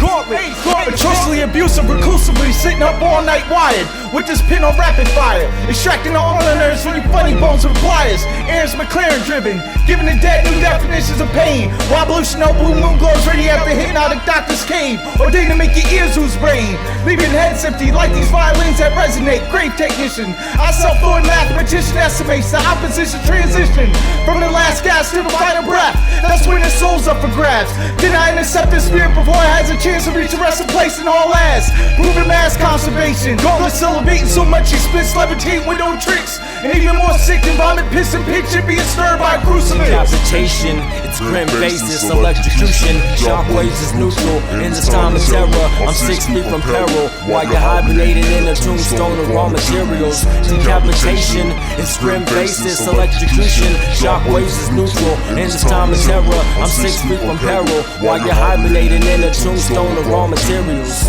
Gauntlit, atrociously abusive, reclusively sitting up all night wired with this pin on rapid fire, extracting all the nerves from your funny bones with pliers. Aaron's McLaren driven, giving the dead new definitions of pain. While blue snow, blue moon glows ready after hypnotic doctor's cave, ordained to make your ears lose brain, leaving heads empty like these violins that resonate. Grave technician, I self-thought mathematician estimates the opposition transition from the last gasp to the final breath. That's when the soul's up for grabs. Then I intercept the spirit before it has a chance to reach a resting place in all ass. Moving mass conservation. Gauntlet celebrating so much he splits, levitate with no tricks. And even more sick than vomit, piss, and picture being stirred by a crucifix. Decapitation, it's grim basis, electrocution. Shockwaves is neutral in this time of terror. I'm 6 feet from peril while you're hibernating in a tombstone of raw materials. Decapitation, it's grim basis, electrocution. Shockwaves is neutral in this time of terror. I'm 6 feet from peril while you're hibernating in a tombstone of raw materials.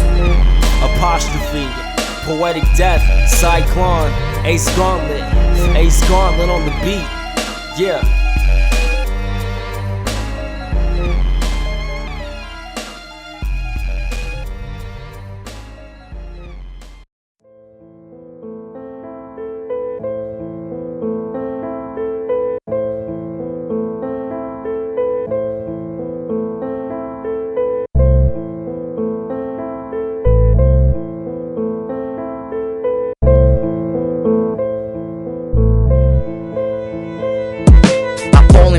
Apostrophe, poetic death, Si-Klon, Ace Gauntlit on the beat. Yeah.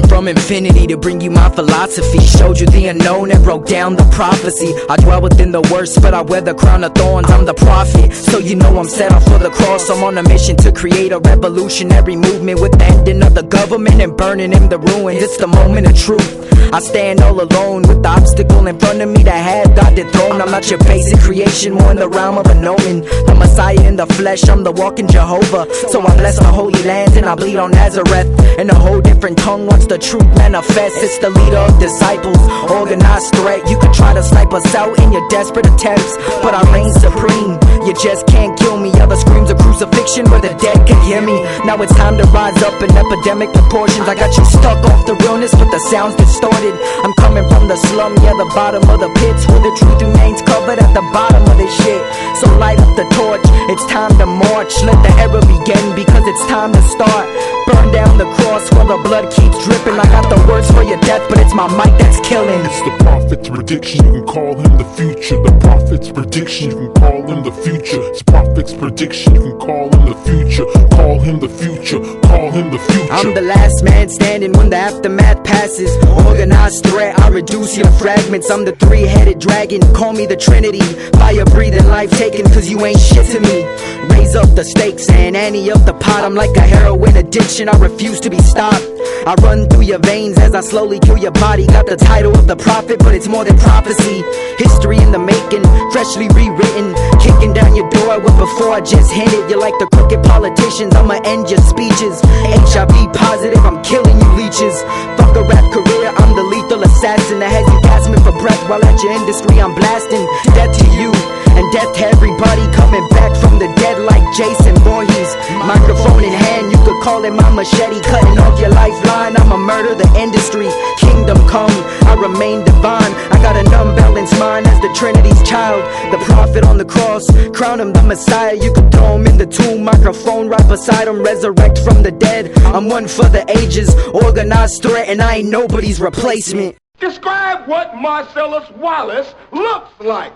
From infinity to bring you my philosophy, showed you the unknown and wrote down the prophecy. I dwell within the worst, but I wear the crown of thorns. I'm the prophet, so you know I'm set off for the cross. I'm on a mission to create a revolutionary movement with the ending of the government and burning in the ruins. It's the moment of truth. I stand all alone with the obstacle in front of me that had God dethroned. I'm not your basic creation, more in the realm of a gnomon. The Messiah in the flesh, I'm the walking Jehovah. So I bless the holy lands and I bleed on Nazareth. And a whole different tongue once the truth manifests. It's the leader of disciples, organized threat. You could try to snipe us out in your desperate attempts, but I reign supreme. You just can't kill me. Other screams of crucifixion where the dead can hear me. Now it's time to rise up in epidemic proportions. I got you stuck off the realness with the sounds distorted. I'm coming from the slum, yeah, the bottom of the pits, where the truth remains covered at the bottom of this shit. So light up the torch, it's time to march. Let the era begin because it's time to start. Burn down the cross while the blood keeps dripping. I got the words words for your death, but it's my mic that's killing. It's the prophet's prediction, you can call him the future. The prophet's prediction, you can call him the future. It's prophet's prediction, you can call him the future. Call him the future, call him the future. I'm the last man standing when the aftermath passes. Organized threat, I reduce your fragments. I'm the three-headed dragon, call me the Trinity. Fire breathing, life taking, cause you ain't shit to me. Raise up the stakes and ante up the pot. I'm like a heroin addiction, I refuse to be stopped. I run through your veins as I slowly kill your body. Got the title of the prophet, but it's more than prophecy. History in the making, freshly rewritten. Kicking down your door, but before I just hinted, you're like the crooked politicians, I'ma end your speeches. HIV positive, I'm killing you leeches. Fuck a rap career, I'm the lethal assassin that has you gasping for breath while at your industry I'm blasting. Death to you, and death to everybody coming back from the dead like Jason Voorhees. Microphone in hand, you could call it my machete. Cutting off your lifeline, I'ma murder the industry. Kingdom come, I remain divine. I got an unbalanced mind as the Trinity's child. The prophet on the cross, crown him the Messiah. You could throw him in the tomb, microphone right beside him. Resurrect from the dead, I'm one for the ages. Organized threat and I ain't nobody's replacement. Describe what Marcellus Wallace looks like.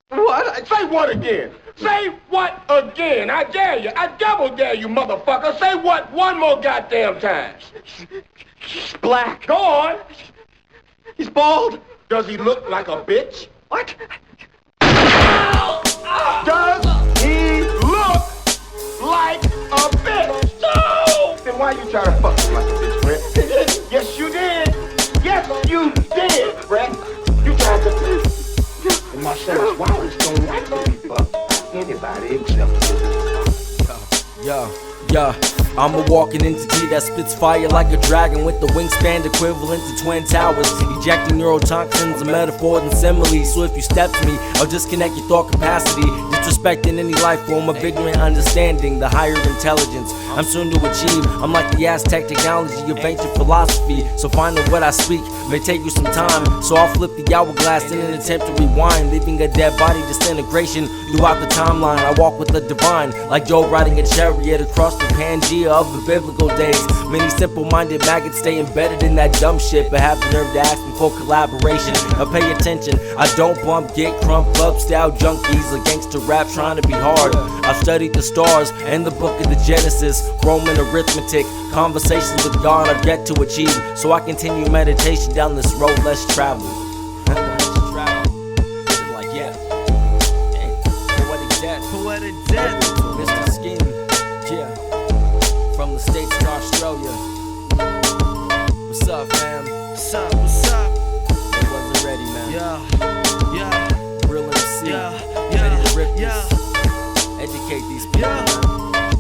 What? Say what again? Say what again? I dare you. I double dare you, motherfucker. Say what one more goddamn time. He's black. Go on. He's bald. Does he look like a bitch? What? Does he look like a bitch? No! Then why you try to fuck him like a bitch, Brett? Yes, you did. Yes, you did, Brett. You tried to... And Marcellus Wallace don't like to be fucked. Anybody except for Yo, I'm a walking entity that spits fire like a dragon with the wingspan equivalent to twin towers, ejecting neurotoxins, a metaphor and simile. So if you step to me, I'll disconnect your thought capacity, disrespecting any life form of ignorant understanding, the higher intelligence I'm soon to achieve. I'm like the Aztec technology of ancient philosophy, so finding what I speak may take you some time. So I'll flip the hourglass in an attempt to rewind, leaving a dead body disintegration throughout the timeline. I walk with the divine, like Job riding a chariot across the Pangea of the biblical days. Many simple-minded maggots stay embedded in that dumb shit, but have the nerve to ask me for collaboration. Now pay attention, I don't bump, get crump, club style junkies or gangster rap trying to be hard. I've studied the stars and the book of the Genesis, Roman arithmetic, conversations with God I've yet to achieve. So I continue meditation down this road less traveled. Like yeah, poetic death, Mr. Scheme, yeah, from the States to Australia. What's up, fam? What's up? What's up? They wasn't ready, man. Yeah. Real MC. Ready to rip this. Educate these people.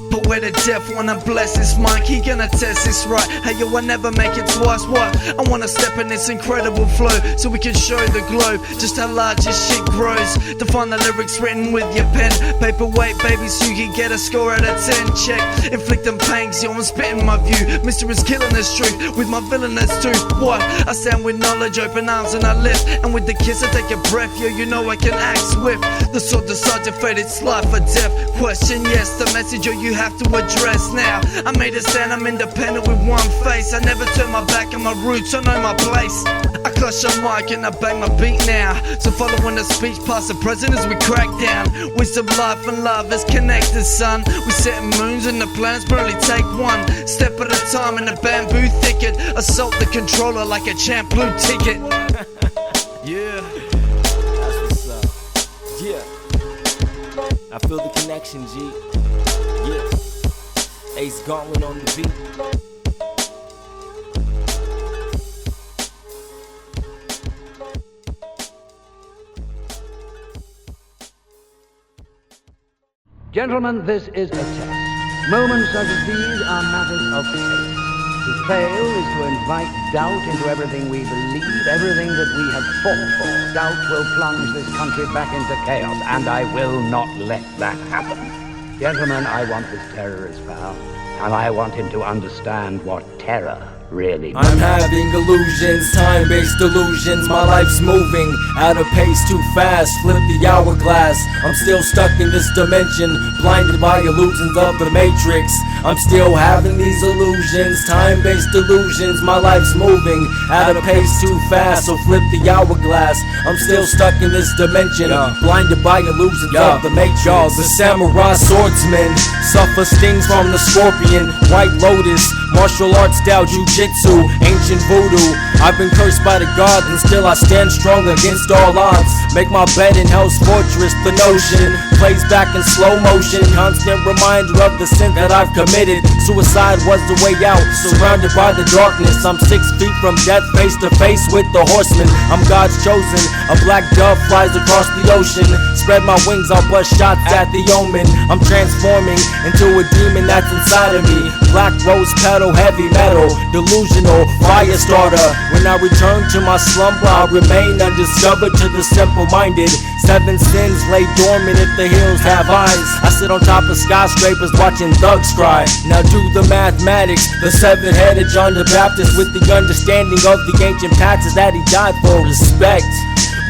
Poetic death wanna bless this mic, he gonna test this right. Hey yo, I never make it twice, what? I wanna step in this incredible flow, so we can show the globe just how large this shit grows. To find the lyrics written with your pen, paperweight baby, so you can get a score out of 10. Check, inflicting pangs, yo, I'm spitting my view. Mister is killing this truth, with my villainous too. What? I stand with knowledge, open arms and I lift. And with the kiss I take a breath, yo, you know I can act swift. The sword decides to fate, it's life or death. Question, yes, the message, yo, you have to address now. I made a stand, I'm independent with one face. I never turn my back on my roots, I know my place. I clutch a mic and I bang my beat now. So following the speech past the present as we crack down. Wisdom, life and love is connected, son. We set moons and the planets, but only take one step at a time in the bamboo thicket. Assault the controller like a champ, blue ticket. Yeah. That's what's up. Yeah. I feel the connection, G. Yeah. Ace Gauntlit on the beat. Gentlemen, this is a test. Moments such as these are matters of faith. To fail is to invite doubt into everything we believe, everything that we have fought for. Doubt will plunge this country back into chaos, and I will not let that happen. Gentlemen, I want this terrorist found, and I want him to understand what terror really. I'm having illusions, time-based illusions. My life's moving at a pace too fast. Flip the hourglass. I'm still stuck in this dimension, blinded by illusions of the Matrix. I'm still having these illusions, time-based illusions. My life's moving at a pace too fast, so flip the hourglass. I'm still stuck in this dimension, blinded by illusions of the Matrix. The samurai swordsman suffer stings from the scorpion. White lotus, martial arts style jujitsu, ancient voodoo. I've been cursed by the gods and still I stand strong against all odds. Make my bed in hell's fortress, the notion plays back in slow motion. Constant reminder of the sin that I've committed. Suicide was the way out, surrounded by the darkness. I'm 6 feet from death, face to face with the horseman. I'm God's chosen, a black dove flies across the ocean. Spread my wings, I'll bust shots at the omen. I'm transforming into a demon that's inside of me. Black rose petal, heavy metal, delusional, fire starter. When I return to my slumber, I'll remain undiscovered to the simple-minded. 7 sins lay dormant if the hills have eyes. I sit on top of skyscrapers watching thugs cry. Now do the mathematics, the 7-headed John the Baptist with the understanding of the ancient patches that he died for. Respect.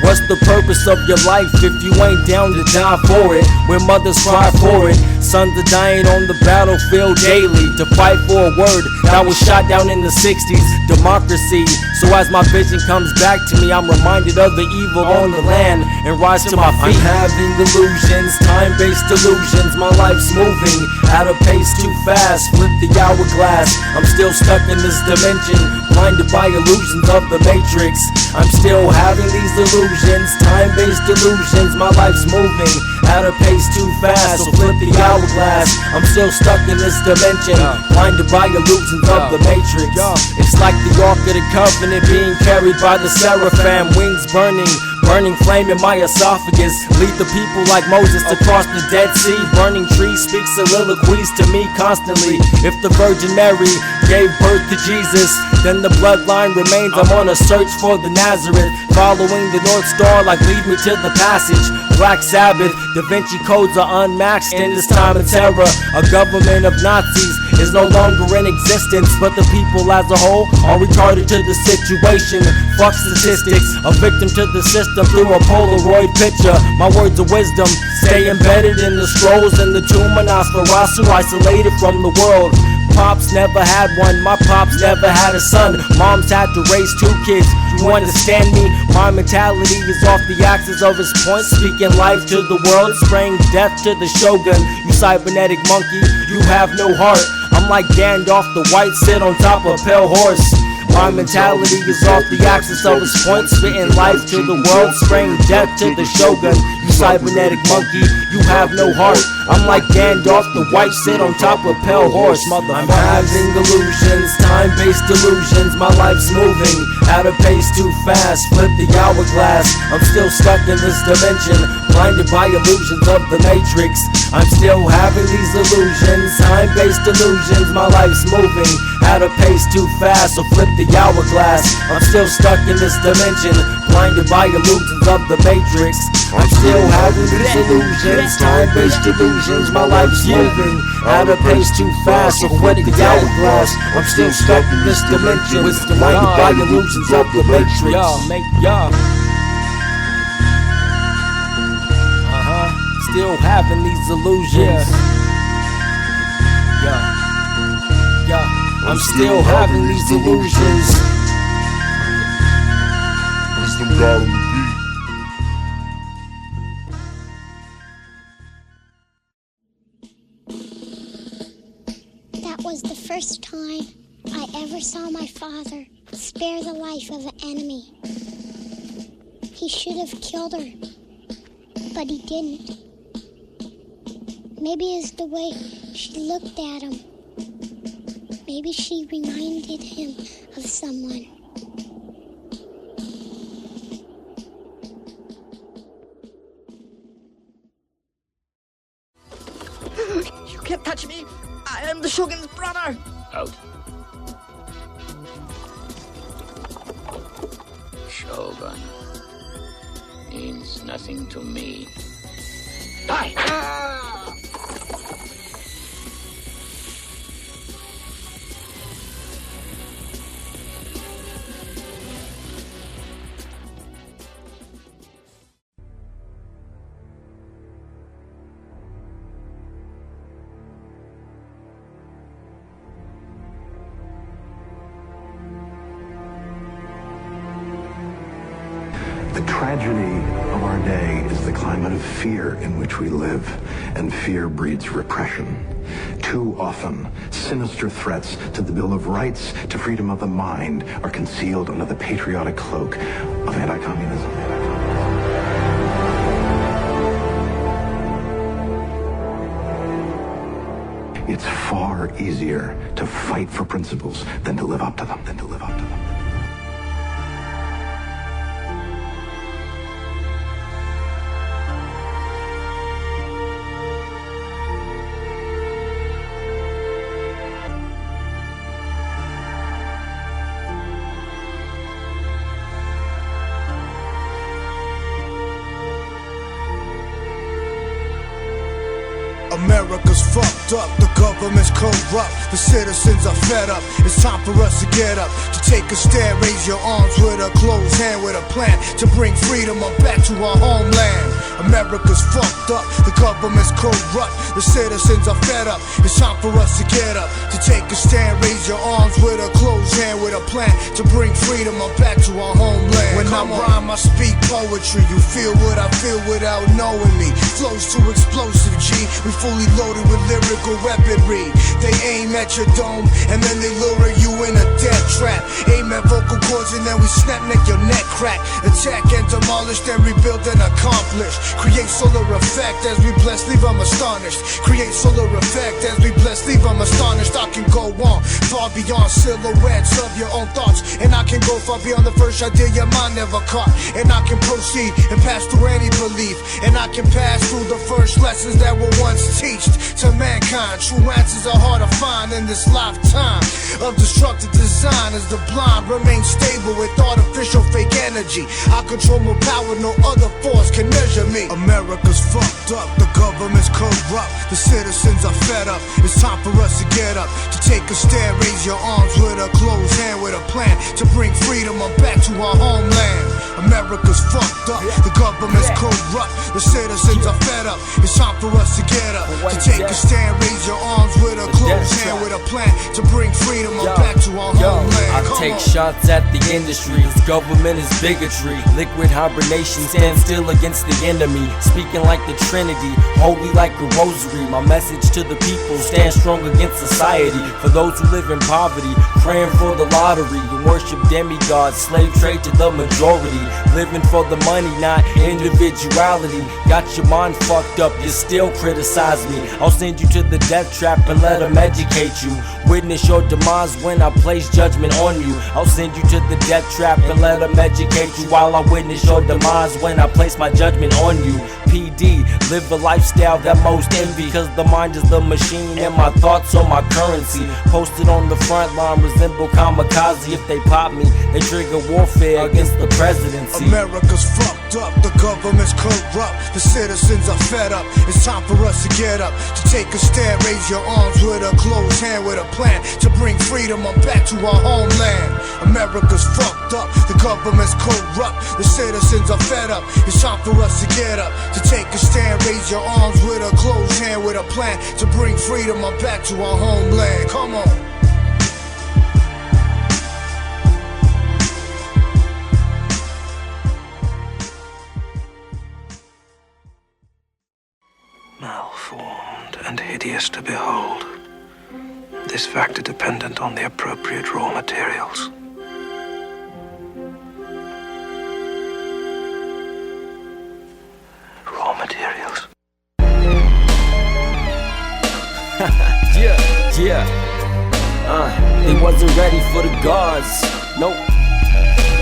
What's the purpose of your life if you ain't down to die for it? When mothers cry for it, sons are dying on the battlefield daily to fight for a word that was shot down in the 60s. Democracy. So as my vision comes back to me, I'm reminded of the evil on the land and rise to my feet. I'm having illusions, time-based illusions. My life's moving at a pace too fast. Flip the hourglass. I'm still stuck in this dimension, blinded by illusions of the Matrix. I'm still having these illusions, time-based illusions. My life's moving at a pace too fast, so flip the hourglass. I'm still stuck in this dimension, blinded by illusions of the Matrix. It's like the Ark of the Covenant being carried by the seraphim, wings burning, burning flame in my esophagus. Lead the people like Moses to cross the Dead Sea. Burning trees speak soliloquies to me constantly. If the Virgin Mary gave birth to Jesus, then the bloodline remains. I'm on a search for the Nazareth, following the North Star like lead me to the passage. Black Sabbath, Da Vinci codes are unmatched in this time of terror. A government of Nazis is no longer in existence, but the people as a whole are retarded to the situation. Fuck statistics, a victim to the system through a Polaroid picture. My words of wisdom stay embedded in the scrolls in the tomb of Nosferatu, isolated from the world. Pops never had one, my pops never had a son. Moms had to raise 2 kids, you understand me? My mentality is off the axis of his point, speaking life to the world, spraying death to the Shogun. You cybernetic monkey, you have no heart. I'm like Gandalf the White, sit on top of a pale horse. My mentality is off the axis of his point, spitting life to the world, spraying death to the Shogun. You cybernetic monkey, you have no heart. I'm like Gandalf the White, sit on top of a pale horse. I'm having illusions, time-based illusions. My life's moving at a pace too fast. Flip the hourglass. I'm still stuck in this dimension, blinded by illusions of the Matrix. I'm still having these illusions, time-based illusions. My life's moving at a pace too fast, so flip the hourglass. I'm still stuck in this dimension, blinded by illusions of the Matrix. I'm still having these illusions, time-based illusions. My life's moving at a pace too fast, so flip the hourglass. I'm still stuck in this dimension, blinded by illusions of the Matrix. Still having these illusions. I'm still having these illusions. Wisdom God on the beat. That was the first time I ever saw my father spare the life of an enemy. He should have killed her, but he didn't. Maybe it's the way she looked at him. Maybe she reminded him of someone. You can't touch me! I am the Shogun's brother! Out. Shogun means nothing to me. Die! The tragedy of our day is the climate of fear in which we live, and fear breeds repression. Too often, sinister threats to the Bill of Rights, to freedom of the mind, are concealed under the patriotic cloak of anti-communism. It's far easier to fight for principles than to live up to them, America's fucked up, the government's corrupt, the citizens are fed up. It's time for us to get up, to take a stand, raise your arms with a closed hand, with a plan to bring freedom back to our homeland. America's fucked up, the government's corrupt, the citizens are fed up. It's time for us to get up, to take a stand, raise your arms with a closed hand, with a plan to bring freedom back to our homeland. When I rhyme, I speak poetry. You feel what I feel without knowing me. Flows too explosive, G. We fully loaded with lyrical weaponry. They aim at your dome and then they lure you in a death trap. Aim at vocal cords and then we snap, neck your neck crack. Attack and demolish, then rebuild and accomplish. Create solar effect as we bless, leave them astonished. Create solar effect as we bless, leave them astonished. I can go on far beyond silhouettes of your own thoughts, and I can go far beyond the first idea your mind never caught. And I can proceed and pass through any belief, and I can pass through the first lessons that were once teached to mankind. True answers are hard to find in this lifetime of destructive design, as the blind remain stable with artificial fake energy. I control more power, no other force can measure me. America's fucked up, the government's corrupt, the citizens are fed up. It's time for us to get up, to take a stand, raise your arms with a closed hand, with a plan to bring freedom back to our homeland. America's fucked up, the government's corrupt, the citizens are fed up. It's time for us to get up, to take a stand, raise your arms with a closed hand, with a plan to bring freedom back to our homeland. I take shots at the industry, this government is bigotry. Liquid hibernation, stand still against the enemy. Speaking like the Trinity, holy like a rosary. My message to the people, stand strong against society. For those who live in poverty, praying for the lottery. You worship demigods, slave trade to the majority. Living for the money, not individuality. Got your mind fucked up, you still criticize me. I'll send you to the death trap and let them educate you. Witness your demise when I place judgment on you. I'll send you to the death trap and let them educate you, while I witness your demise when I place my judgment on you. PD, live a lifestyle that most envy, cause the mind is the machine and my thoughts are my currency. Posted on the front line, resemble kamikaze. If they pop me, they trigger warfare against the presidency. America's fucked up, the government's corrupt, the citizens are fed up. It's time for us to get up, to take a stand, raise your arms with a closed hand, with a plan to bring freedom back to our homeland. America's fucked up, the government's corrupt, the citizens are fed up. It's time for us to get up, to take a stand, raise your arms with a closed hand, with a plan to bring freedom back to our homeland. Come on. Malformed and hideous to behold, this factor dependent on the appropriate raw materials. Raw materials. They wasn't ready for the gods. Nope.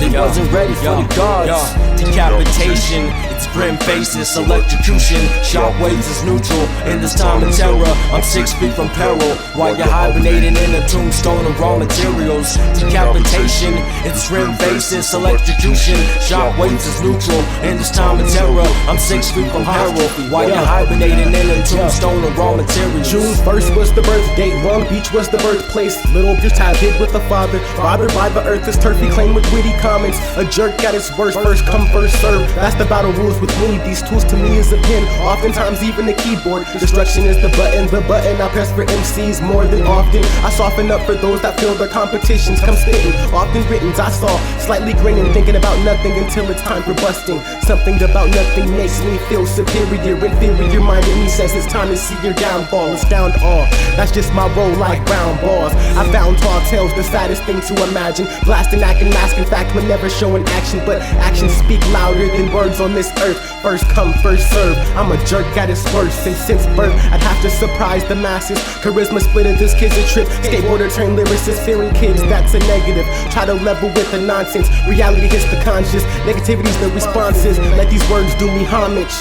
They wasn't ready for the gods. Decapitation, it's grim faces, electrocution. Shockwaves is neutral in this time of terror. I'm 6 feet from peril while you're hibernating in a tombstone of raw materials. Decapitation, it's grim faces, electrocution. Shockwaves is neutral in this time of terror. I'm 6 feet from peril while you're hibernating in a tombstone of raw materials. June 1st was the birth date, Long Beach was the birthplace. Little bitch tied hid with the father, bothered by the earth, this turfy claim with witty comments. A jerk at its worst, first come first serve. That's the battle rules with me. These tools to me is a pen, oftentimes even a keyboard. Destruction is the button I press for MCs more than often. I soften up for those that feel their competitions come spitting. Often writtens I saw, slightly grinning, thinking about nothing until it's time for busting. Something about nothing makes me feel superior. Inferior mind in me says it's time to see your downfall. Astound all, that's just my role like round balls. I found tall tales the saddest thing to imagine. Blasting, acting, mask, in fact, but never showing action. But actions speak louder than words on this earth. First come, first serve, I'm a jerk at its worst. And since birth, I'd have to surprise the masses. Charisma splitted, this kid's a trip. Skateboarder turned lyricist, fearing kids, that's a negative. Try to level with the nonsense, reality hits the conscious. Negativity's the responses, let these words do me homage.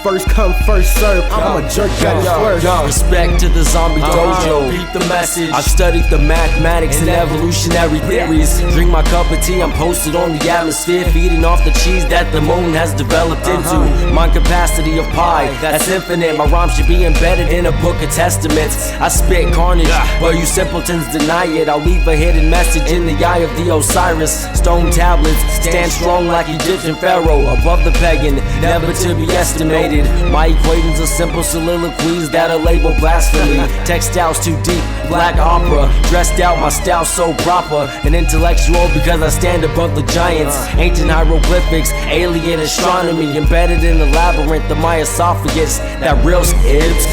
First come, first serve, I'm a jerk at his worst. Respect to the zombie dojo, read the message. I've studied the mathematics and evolutionary theories. Drink my cup of tea, I'm posted on the atmosphere, feeding off the cheese that the moon has developed into. My capacity of pi, that's infinite. My rhyme should be embedded in a book of testaments. I spit carnage, but you simpletons deny it. I'll leave a hidden message in the eye of the Osiris. Stone tablets, stand strong like Egyptian pharaoh. Above the pagan, never to be estimated. My equations are simple soliloquies that are labeled blasphemy. Textiles too deep, black opera. Dressed out, my style so proper. An intellectual because I stand above the giants. Ancient hieroglyphics, alien astronomy. Embedded in the labyrinth of my esophagus. That real skips.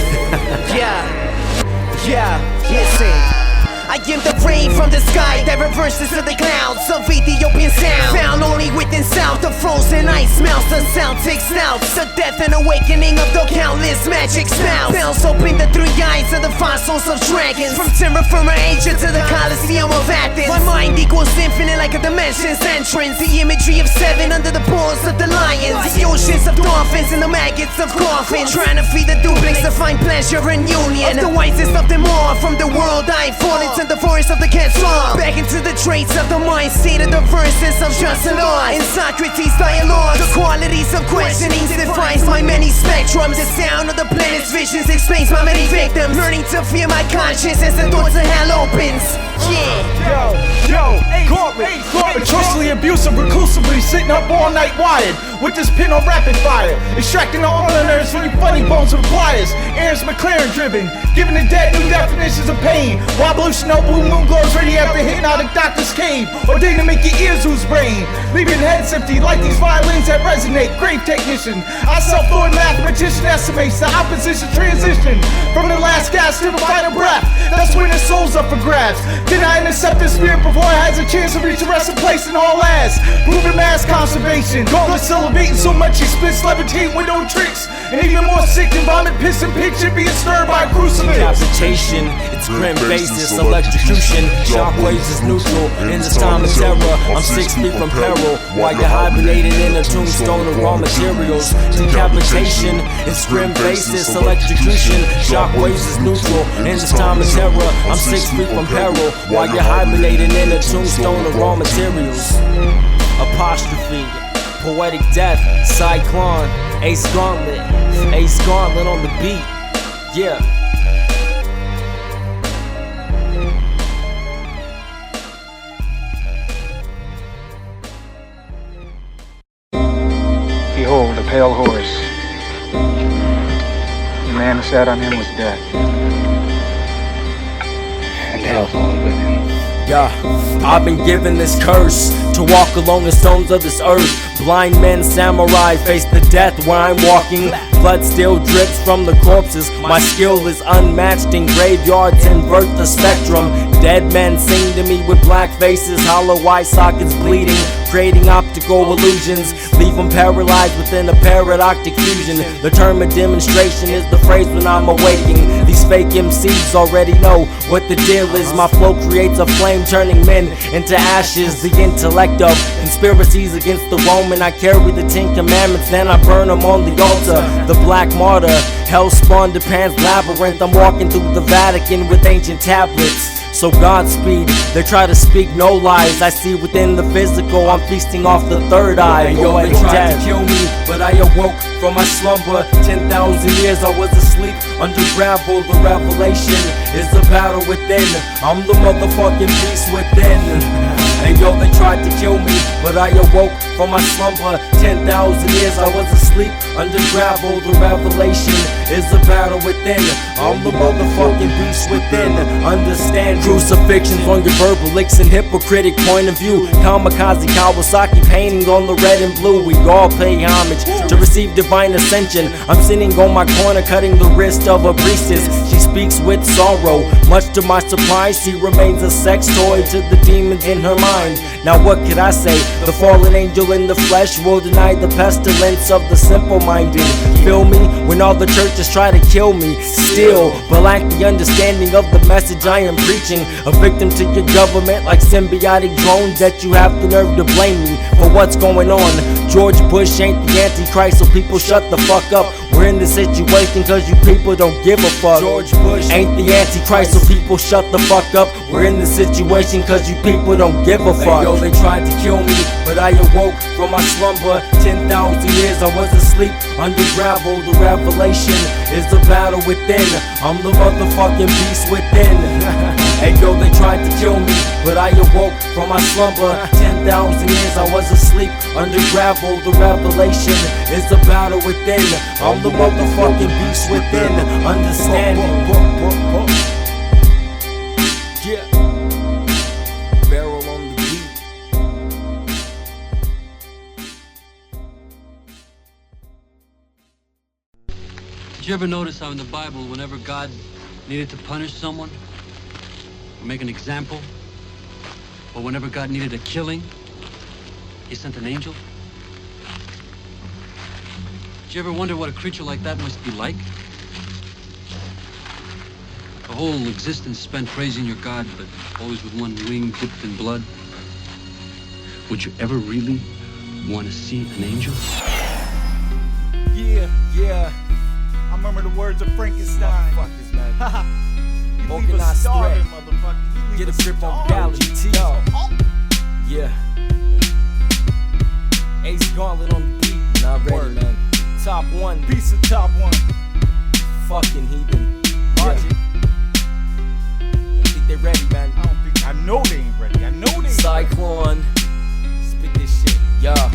Listen. I am the rain from the sky that reverses to the clouds of Ethiopian sound. Found only within south, the frozen ice melts, the sound takes snouts. The death and awakening of the countless magic spells. Bells open the three eyes of the fossils of dragons. From terra firma Asia to the Colosseum of Athens. My mind equals infinite like a dimension's entrance. The imagery of seven under the paws of the lions. The oceans of dolphins and the maggots of coffins. Trying to feed the duplex to find pleasure and union. Of the wisest of them all, from the world I fall into the forest of the cat swamp. Back into the traits of the mind state of the verses of Johnson on. In Socrates' dialogue, the qualities of questioning defines my many spectrums. The sound of the planet's visions explains my many victims. Learning to fear my conscience as the doors of hell opens. Yo, Gauntlit, atrociously abusive, reclusively sitting up all night wired with this pin on rapid fire, extracting all the nerves from you funny bones with pliers. Aaron's McLaren driven, giving the dead new definitions of pain. While blue snow, blue moon glows ready after hypnotic doctor's cave, ordained to make your ears lose brain, leaving heads empty like these violins that resonate. Grave technician, I self-thought mathematician estimates the opposition transition from the last gasp to the final breath. That's when the soul's up for grabs. Then I intercept the spirit before it has a chance to reach a resting place in all ass. Proven mass conservation. Gauntlet celebrating so much he splits levitate with no tricks. And even more sick than vomit, piss, and picture being stirred by a crucifix. Decapitation, it's grim basis, electrocution. Shockwaves is neutral. In this time of terror, I'm 6 feet from peril. While you're hibernating in a tombstone of raw materials. Decapitation, it's grim basis, electrocution. Shockwaves is neutral. In this time of terror, I'm 6 feet from peril. While you're hibernating in a tombstone of raw materials. Apostrophe, poetic death, Si-Klon, Gauntlit on the beat. Yeah. Behold, a pale horse. The man who sat on him was death, and hell followed with him. Yeah, I've been given this curse to walk along the stones of this earth. Blind men, samurai face the death where I'm walking. Blood still drips from the corpses. My skill is unmatched in graveyards, invert the spectrum. Dead men sing to me with black faces, hollow eye sockets bleeding, creating optical illusions. Leave them paralyzed within a paradoxic fusion. The term of demonstration is the phrase when I'm awaking. These fake MCs already know what the deal is. My flow creates a flame turning men into ashes. The intellect of conspiracies against the Roman. I carry the 10 commandments, then I burn them on the altar. The black martyr, hell spawned the Pan's labyrinth. I'm walking through the Vatican with ancient tablets. So Godspeed, they try to speak no lies. I see within the physical, I'm feasting off the third eye. Yo, they tried to kill me, but I awoke from my slumber. 10,000 years I was asleep under gravel. The revelation is a battle within. I'm the motherfucking beast within. And yo, they tried to kill me, but I awoke from my slumber. 10,000 years I was asleep under gravel. The revelation is a battle within. I'm the motherfucking beast within. Understand crucifixions on your verbal licks and hypocritic point of view. Kamikaze Kawasaki paintings on the red and blue. We all pay homage to receive divine ascension. I'm sitting on my corner cutting the wrist of a priestess. She speaks with sorrow. Much to my surprise, she remains a sex toy to the demons in her mind. Now what could I say? The fallen angel in the flesh will deny the pestilence of the simple-minded. Feel me? When all the churches try to kill me still, but lack the understanding of the message I am preaching. A victim to your government like symbiotic drones that you have the nerve to blame me for what's going on. George Bush ain't the Antichrist, so people shut the fuck up. We're in this situation cause you people don't give a fuck. George Bush ain't the Antichrist, so people shut the fuck up. We're in this situation cause you people don't give a fuck. Yo, they tried to kill me, but I awoke from my slumber. 10,000 years I was asleep under gravel. The revelation is a battle within. I'm the motherfucking beast within. Hey yo, they tried to kill me, but I awoke from my slumber. 10,000 years I was asleep under gravel. The revelation is a battle within. I'm the motherfucking beast within. Understanding. Yeah. Barrel on the beat. Did you ever notice how in the Bible, whenever God needed to punish someone, or make an example, or whenever God needed a killing, he sent an angel? Did you ever wonder what a creature like that must be like? A whole existence spent praising your God, but always with one wing dipped in blood. Would you ever really want to see an angel? Yeah. I remember the words of Frankenstein. Motherfuckers, man. You leave us starving, motherfucker. Get a grip on Gauntlit. Yeah. Ace Gauntlit on the beat. Not ready, man. Top one. Piece of top one. Fucking heathen. Logic. Think they ready, man. I know they ain't ready. I know they ain't Si-Klon. Spit this shit. Yeah.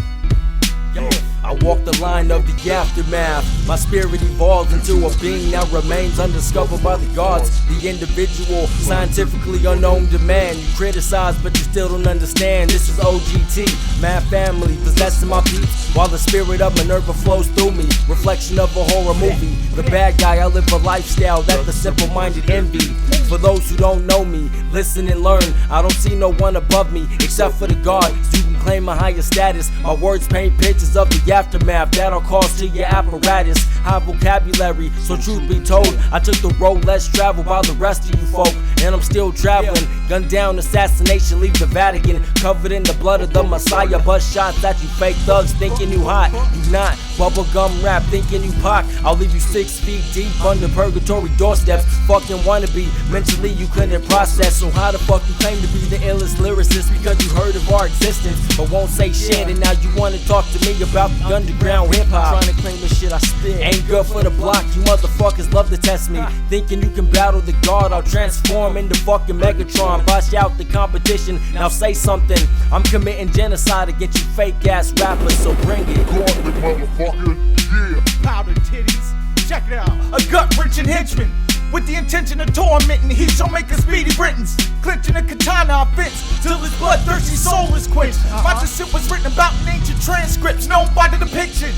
I walk the line of the aftermath. My spirit evolved into a being that remains undiscovered by the gods. The individual, scientifically unknown to man. You criticize, but you still don't understand. This is OGT, mad family, possessing my peeps, while the spirit of Minerva flows through me. Reflection of a horror movie. The bad guy, I live a lifestyle that the simple-minded envy. For those who don't know me, listen and learn. I don't see no one above me, except for the God. So you can claim a higher status. My words paint pictures of the aftermath that'll cause to your apparatus. High vocabulary, so truth be told, I took the road less traveled by the rest of you folk, and I'm still traveling. Gun down, assassination, leave the Vatican covered in the blood of the Messiah. Bust shots at you fake thugs thinking you hot, you not. Bubblegum rap thinking you Pac. I'll leave you 6 feet deep under purgatory doorsteps. Fucking wannabe, mentally you couldn't process. So how the fuck you claim to be the illest lyricist because you heard of our existence but won't say shit, and now you wanna talk to me about the underground hip-hop? Trying to claim the shit I spit ain't good for the block. You motherfuckers love to test me, thinking you can battle the God. I'll transform into fucking Megatron, bust out the competition. Now say something. I'm committing genocide against you fake ass rappers, so bring it. Gauntlit, motherfucker. Yeah. Powder titties. Check it out. A gut-wrenching henchman with the intention of tormenting, he shall make a speedy riddance. Clenching a katana offense till his bloodthirsty soul is quenched. My descent was written about in ancient transcripts known by the depiction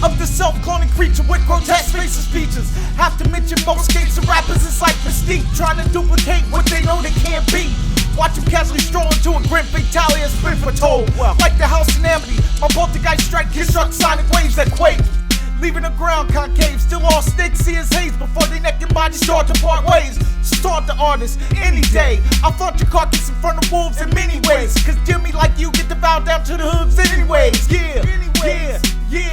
of the self-cloning creature with grotesque faces features. Have to mention most skates and rappers is like Mystique, trying to duplicate what they know they can't be. Watch him casually stroll into a grim fatality as spin foretold. Like the house in Amity, my poltergeist strike construct sonic waves that quake, leaving the ground concave, still all sticks, see his haze before they neck and body start to part ways. Start the artist any day. I'll flaunt your carcass in front of wolves in many ways, cause dear me like you get to bow down to the hooves anyways. Yeah,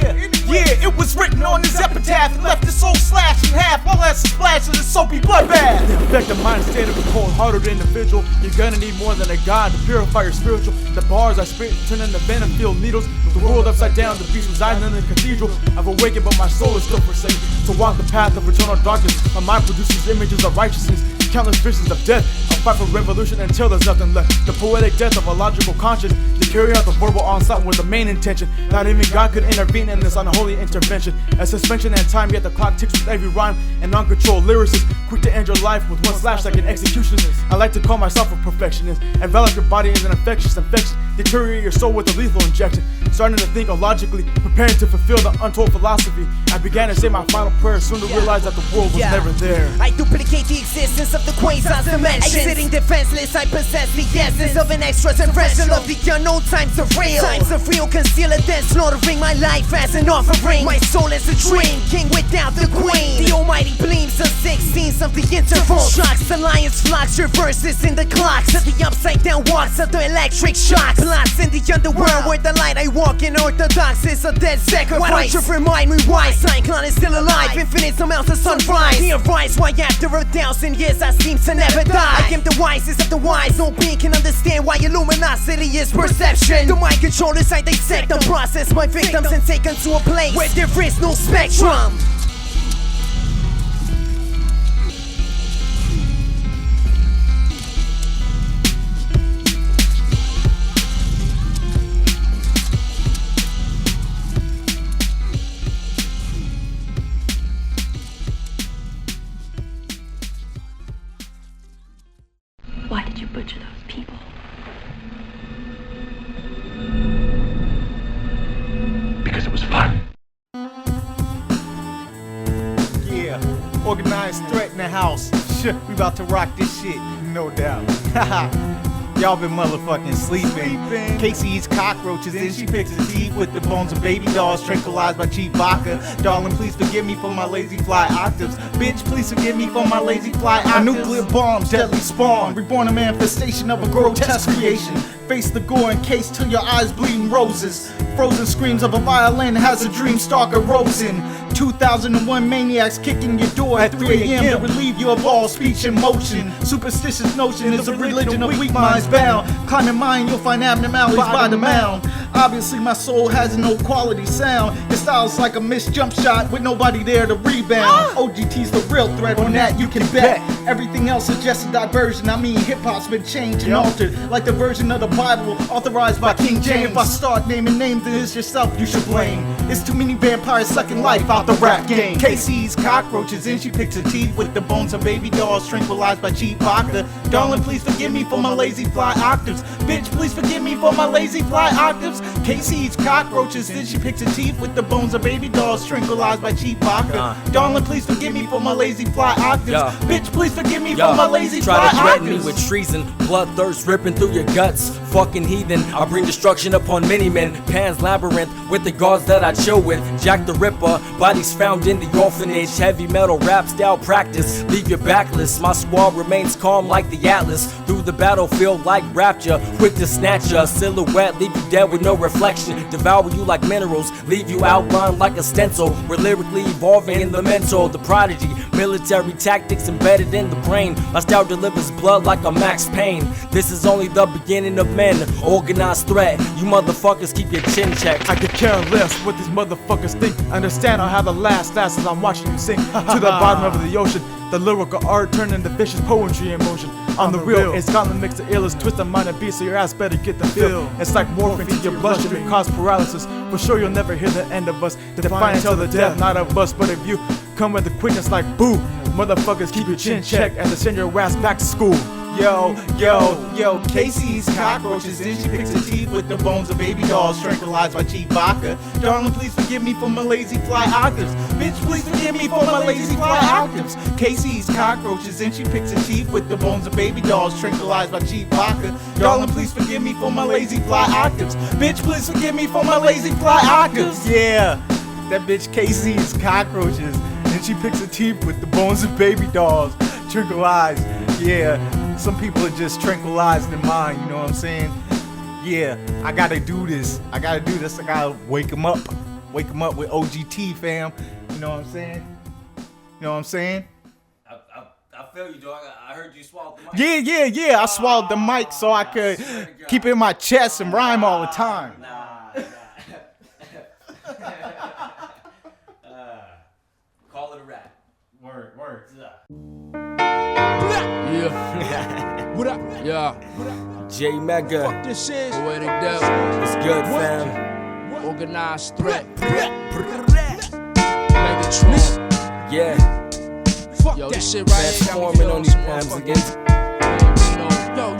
it was written on his epitaph and left his soul slashed in half, all that's a splash of the soapy bloodbath. The effect of mind state of a cold-hearted individual. You're gonna need more than a god to purify your spiritual. The bars I spit turn into venom-filled needles. The world upside down, the beast residing in the cathedral. I've awakened, but my soul is still forsaken to walk the path of eternal darkness. My mind produces images of righteousness. countless visions of death. I'll fight for revolution until there's nothing left. The poetic death of a logical conscience to carry out the verbal onslaught with the main intention. Not even God could intervene in this unholy intervention. A suspension and time, yet the clock ticks with every rhyme. An uncontrolled lyricist, quick to end your life with one slash like an executionist. I like to call myself a perfectionist. Envelop your body in an infectious infection. Deteriorate your soul with a lethal injection. Starting to think illogically, preparing to fulfill the untold philosophy. I began to say my final prayer, soon to realize that the world was never there. I duplicate the existence of the quasars dimension. Exiting defenseless, I possess the essence of an extraterrestrial of the unknown. Times of real, conceal a death, slaughtering my life as an offering. My soul is a dream, king without the queen. The almighty bleams of 16th of the interval. Shocks, alliance flocks, reverses in the clocks of the upside down walks of the electric shocks. Plots in the underworld where the light I walk in orthodox is a dead sacrifice. Why don't you remind me why Si-Klon is still alive? Infinite amounts of sunrise. Near rise, why after 1,000 years I seem to never die? I am the wisest of the wise. No being can understand why luminosity is perception. The mind controllers, I dissect and process my victims and take them to a place where there is no spectrum. Why did you butcher those people? Because it was fun. Yeah, organized threat in the house. Shit, we about to rock this shit, no doubt. Y'all been motherfucking sleeping. Casey eats cockroaches and she picks her teeth with the bones of baby dolls tranquilized by cheap vodka. Darling, please forgive me for my lazy fly octaves. Bitch, please forgive me for my lazy fly octaves. A nuclear bomb's deadly spawn, reborn a manifestation of a grotesque creation. Face the gore and case till your eyes bleeding roses. Frozen screams of a violin has a dream stalker rosin. 2001 maniacs kicking your door at 3 a.m. to relieve you of all speech and motion. Superstitious notion is a religion of weak minds bound. Climbing mine, you'll find abnormalities by the mound. Obviously my soul has no quality sound. Your style's like a missed jump shot with nobody there to rebound. OGT's the real threat, on that you can bet. Everything else is just a diversion. I mean hip-hop's been changed and altered, like the version of the Bible authorized by King James. If I start naming names, then it's yourself you should blame. It's too many vampires sucking life out the rap game. Casey's cockroaches and she picks her teeth with the bones of baby dolls tranquilized by cheap vodka. Darling, please forgive me for my lazy fly octaves. Bitch, please forgive me for my lazy fly octaves. Casey's cockroaches and she picks her teeth with the bones of baby dolls tranquilized by cheap vodka. Darling, please forgive me for my lazy fly octaves. Bitch, please forgive me for my lazy fly octaves. Try to threaten me with treason, bloodthirst ripping through your guts. Fucking heathen, I bring destruction upon many men. Pan's labyrinth with the gods that I chill with. Jack the Ripper, bodies found in the orphanage. Heavy metal rap style practice, leave your backless. My squad remains calm like the Atlas. Through the battlefield like rapture, quick to snatch a silhouette, leave you dead with no reflection. Devour you like minerals, leave you outlined like a stencil. We're lyrically evolving in the mental, the prodigy. Military tactics embedded in the brain. My style delivers blood like a Max Payne. This is only the beginning of men. Organized threat, you motherfuckers keep your chin checked. I could care less what these motherfuckers think. Understand I'll have the last as I'm watching you sink to the bottom of the ocean. The lyrical art turned into vicious poetry in motion. On the real, it's Gauntlit mix the illest twist of mind and beat, so your ass better get the feel. It's like morphine to your bloodstream and cause paralysis. For sure you'll never hear the end of us. Define until the death, not of us, but of you. Come with the quickness like boo. Motherfuckers keep your chin checked and to send your ass back to school. Yo, Casey's cockroaches and she picks her teeth with the bones of baby dolls tranquilized by cheap vodka. Darling, please forgive me for my lazy fly octaves. Bitch, please forgive me for my lazy fly octaves. Casey's cockroaches and she picks her teeth with the bones of baby dolls tranquilized by cheap vodka. Darling, please forgive me for my lazy fly octaves. Bitch, please forgive me for my lazy fly octaves. Yeah, that bitch Casey's cockroaches and she picks her teeth with the bones of baby dolls tranquilized. Yeah, some people are just tranquilized in mind, you know what I'm saying? Yeah, I gotta do this. I gotta wake them up. Wake them up with OGT, fam. You know what I'm saying? You know what I'm saying? I feel you, dog. I heard you swallow the mic. Yeah. I swallowed the mic so I could keep it in my chest and rhyme all the time. Call it a rap. Word. Yeah. What up? Yeah. JMega. Fuck this is Poetic Devil. It's good, fam. Organized threat. Megatron. Yeah. Fuck yo, this shit right here. Transforming on these poems against. Yo.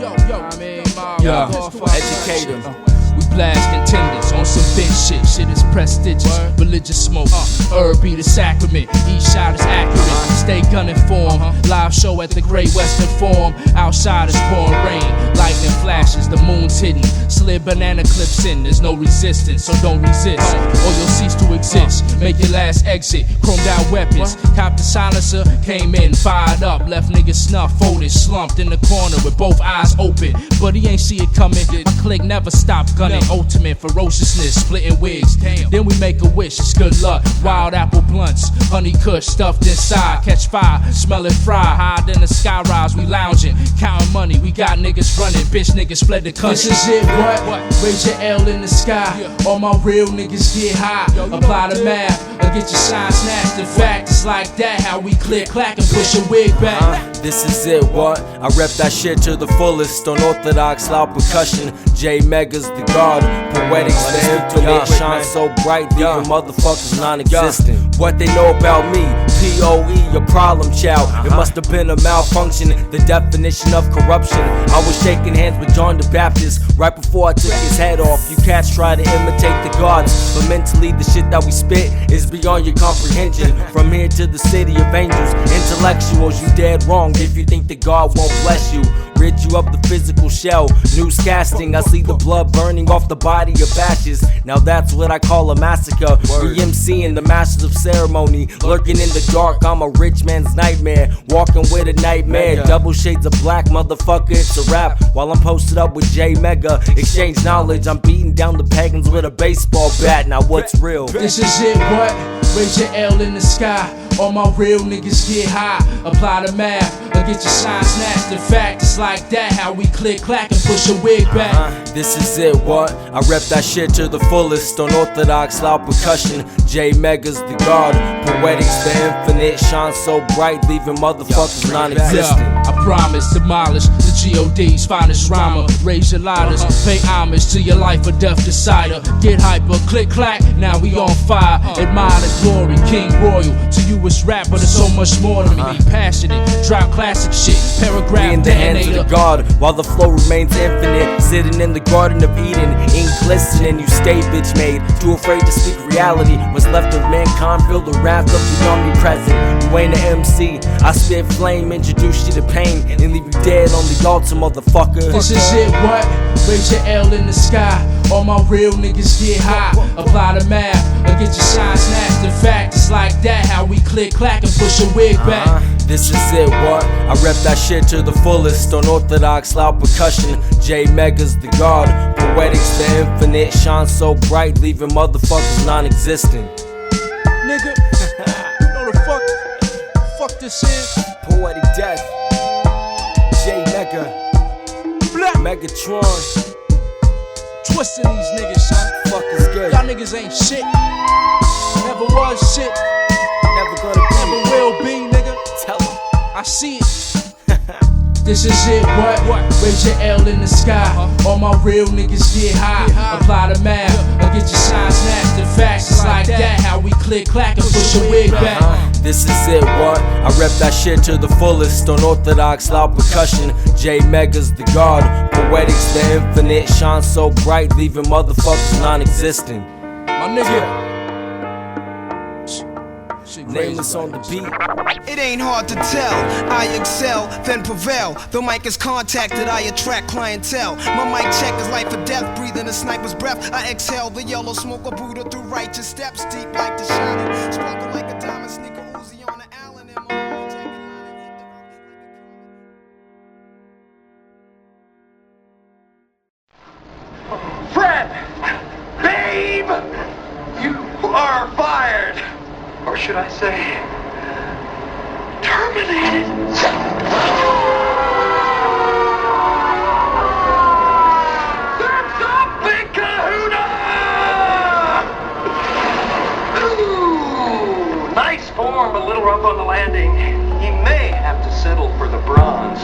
I mean, educate them. We blast contenders on some big shit. Shit is prestigious. Religious smoke. Herb be the sacrament. Each shot is accurate. Stay gunning for 'em. Live show at the Great Western Forum. Outside is pouring rain. Lightning flashes. The moon's hidden. Slid banana clips in. There's no resistance, so don't resist. Or you'll cease to exist. Make your last exit. Chromed out weapons. Cop the silencer. Came in, fired up. Left niggas snuffed, folded, slumped in the corner with both eyes open. But he ain't see it coming. My click never stopped gunning. Ultimate ferociousness, splitting wigs. Then we make a wish, it's good luck. Wild apple blunts, honey kush stuffed inside. Catch fire, smell it fry. Higher than the sky rise, we lounging. Counting money, we got niggas running. Bitch niggas fled the country. This is it, what? Raise your L in the sky. All my real niggas get high. Apply the math, or get your shine snatched. In fact, it's like that, how we click, clack, and push your wig back. This is it, what? I rep that shit to the fullest. Unorthodox, loud percussion. JMega's the god. Poetic's the infinite. Shine so bright, leaving motherfuckers non-existent. What they know about me? POE, your problem child. It must have been a malfunction. The definition of corruption. I was shaking hands with John the Baptist right before I took his head off. You cats try to imitate the gods, but mentally the shit that we spit is beyond your comprehension. From here to the city of angels, intellectuals, you dead wrong if you think that God won't bless you. Rid you of the physical shell. Newscasting, I see the blood burning off the body of ashes. Now that's what I call a massacre. We MCing the masters of ceremony. Lurking in the dark, I'm a rich man's nightmare. Walking with a nightmare. Double shades of black, motherfucker, it's a rap. While I'm posted up with JMega, exchange knowledge. I'm beating down the pagans with a baseball bat. Now what's real? This is it, what? Raise your L in the sky. All my real niggas get high. Apply the math, or get your shine snatched. In fact, it's like that, how we click, clack, and push a wig back. This is it, what? I rep that shit to the fullest. Unorthodox, loud percussion. JMega's the god. Poetic's the infinite. Shine so bright, leaving motherfuckers non-existent. I promise, demolish the GOD's finest rhymer. Raise your lighters, pay homage to your life or death decider. Get hyper, click, clack, now we on fire. Admire the glory, King Royal. To you it's rap, but it's so much more to me. Be passionate, drop classic shit, paragraph in the hands of the God, while the flow remains infinite. Sitting in the Garden of Eden, ink glistening. You stay bitch made, too afraid to speak reality. What's left of mankind, feel the wrath of the omnipresent. You ain't an MC, I spit flame, introduce you to pain, and leave you dead on the altar, motherfucker. This is it, what? Raise your L in the sky. All my real niggas get high. Apply the math, or get your shine snatched. In fact, it's like that, how we click, clack, and push a wig back. This is it, what? I rep that shit to the fullest. Unorthodox, loud percussion. JMega's the god. Poetic's the infinite. Shine so bright, leaving motherfuckers non-existent. Nigga, know the fuck this is? Poetic Death. JMega. Megatron. Twisting these niggas, son. Fuck is good. Y'all niggas ain't shit. Never was shit. Never gonna be. Never will be, nigga. Tell 'em. I see it. This is it, what? Raise your L in the sky. All my real niggas get high. Apply the math, or get your shine snatched. In fact, it's like that, how we click, clack, and push a wig back. This is it, what? I rep that shit to the fullest. Unorthodox, loud percussion. JMega's the god. Poetic's the infinite. Shine so bright, leaving motherfuckers non-existent. My nigga. Nameless on the beat. It ain't hard to tell. I excel, then prevail. The mic is contacted, I attract clientele. My mic check is life or death, breathing a sniper's breath. I exhale the yellow smoke of Buddha through righteous steps. Deep like the shining, sparkle like a diamond, sneaker Uzi on the Allen and my Fred! Babe! You are fired! Or should I say, terminated? That's a big kahuna! Ooh, nice form, but a little rough on the landing. He may have to settle for the bronze.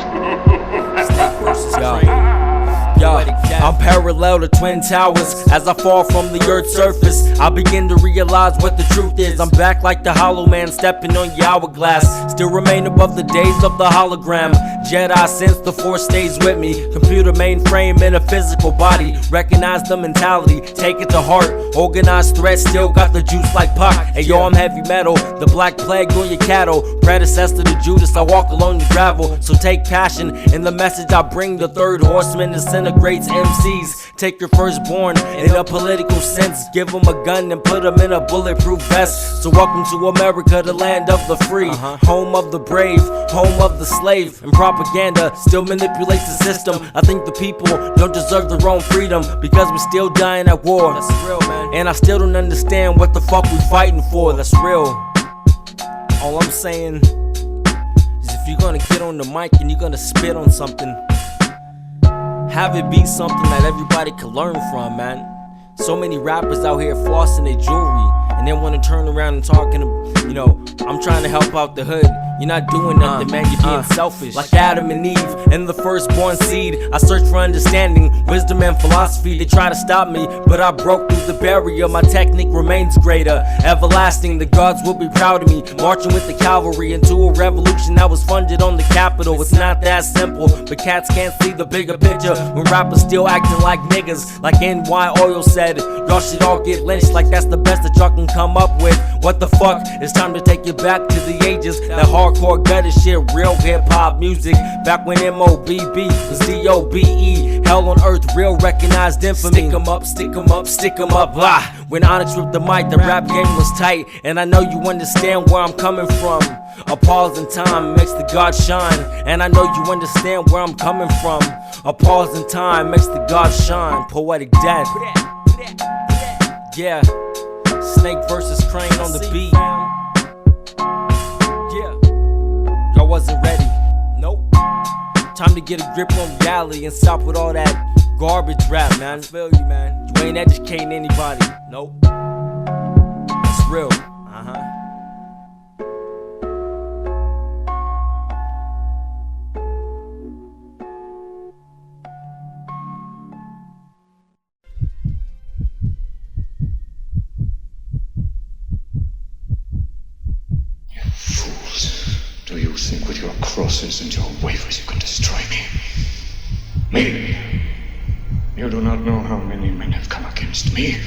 I'm parallel to Twin Towers. As I fall from the earth's surface, I begin to realize what the truth is. I'm back like the hollow man stepping on your hourglass. Still remain above the days of the hologram. Jedi sense the force stays with me. Computer mainframe in a physical body. Recognize the mentality, take it to heart. Organized threat, still got the juice like Pac. Hey yo, I'm heavy metal, the black plague on your cattle. Predecessor to Judas, I walk along the gravel. So take passion in the message I bring. The third horseman disintegrates MCs. Take your firstborn in a political sense. Give them a gun and put them in a bulletproof vest. So welcome to America, the land of the free. Home of the brave, home of the slave. And propaganda still manipulates the system. I think the people don't deserve their own freedom because we're still dying at war. That's real, man. And I still don't understand what the fuck we fighting for. That's real. All I'm saying is if you're gonna get on the mic and you're gonna spit on something, have it be something that everybody can learn from, man. So many rappers out here flossing their jewelry and then want to turn around and talking, you know, I'm trying to help out the hood. You're not doing nothing, man, you're being selfish. Like Adam and Eve and the firstborn seed, I search for understanding, wisdom and philosophy. They try to stop me, but I broke through the barrier. My technique remains greater, everlasting. The gods will be proud of me, marching with the cavalry into a revolution that was funded on the Capitol. It's not that simple, but cats can't see the bigger picture when rappers still acting like niggas. Like NY Oil said, y'all should all get lynched like that's the best that y'all can come up with. What the fuck? It's time to take it back to the ages. That hardcore gutter shit, real hip-hop music. Back when MOBB was DOBE. Hell on earth, real recognized infamy. Stick 'em up, stick 'em up, stick 'em up. Ah. When Onyx ripped the mic, the rap game was tight. And I know you understand where I'm coming from. A pause in time makes the gods shine. And I know you understand where I'm coming from. A pause in time makes the gods shine. Poetic death. Yeah. Snake versus Crane on the beat. Yeah. Y'all wasn't ready. Nope. Time to get a grip on reality and stop with all that garbage rap, man. I feel you, man. You ain't educating anybody. Nope. That's real. Do you think with your crosses and your wafers you can destroy me? Me? You do not know how many men have come against me.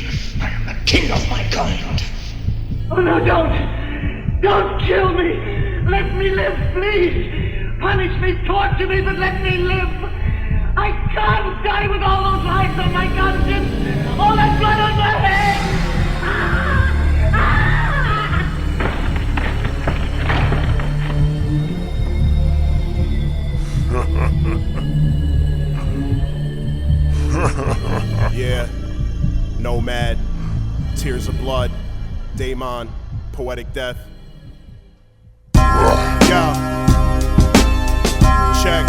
I am the king of my kind. Oh no, don't! Don't kill me! Let me live, please! Punish me, torture me, but let me live! I can't die with all those lives on my conscience! All that blood on my head! Yeah, Nomad, Tears of Blood, Daemon, Poetic Death. Yo, check.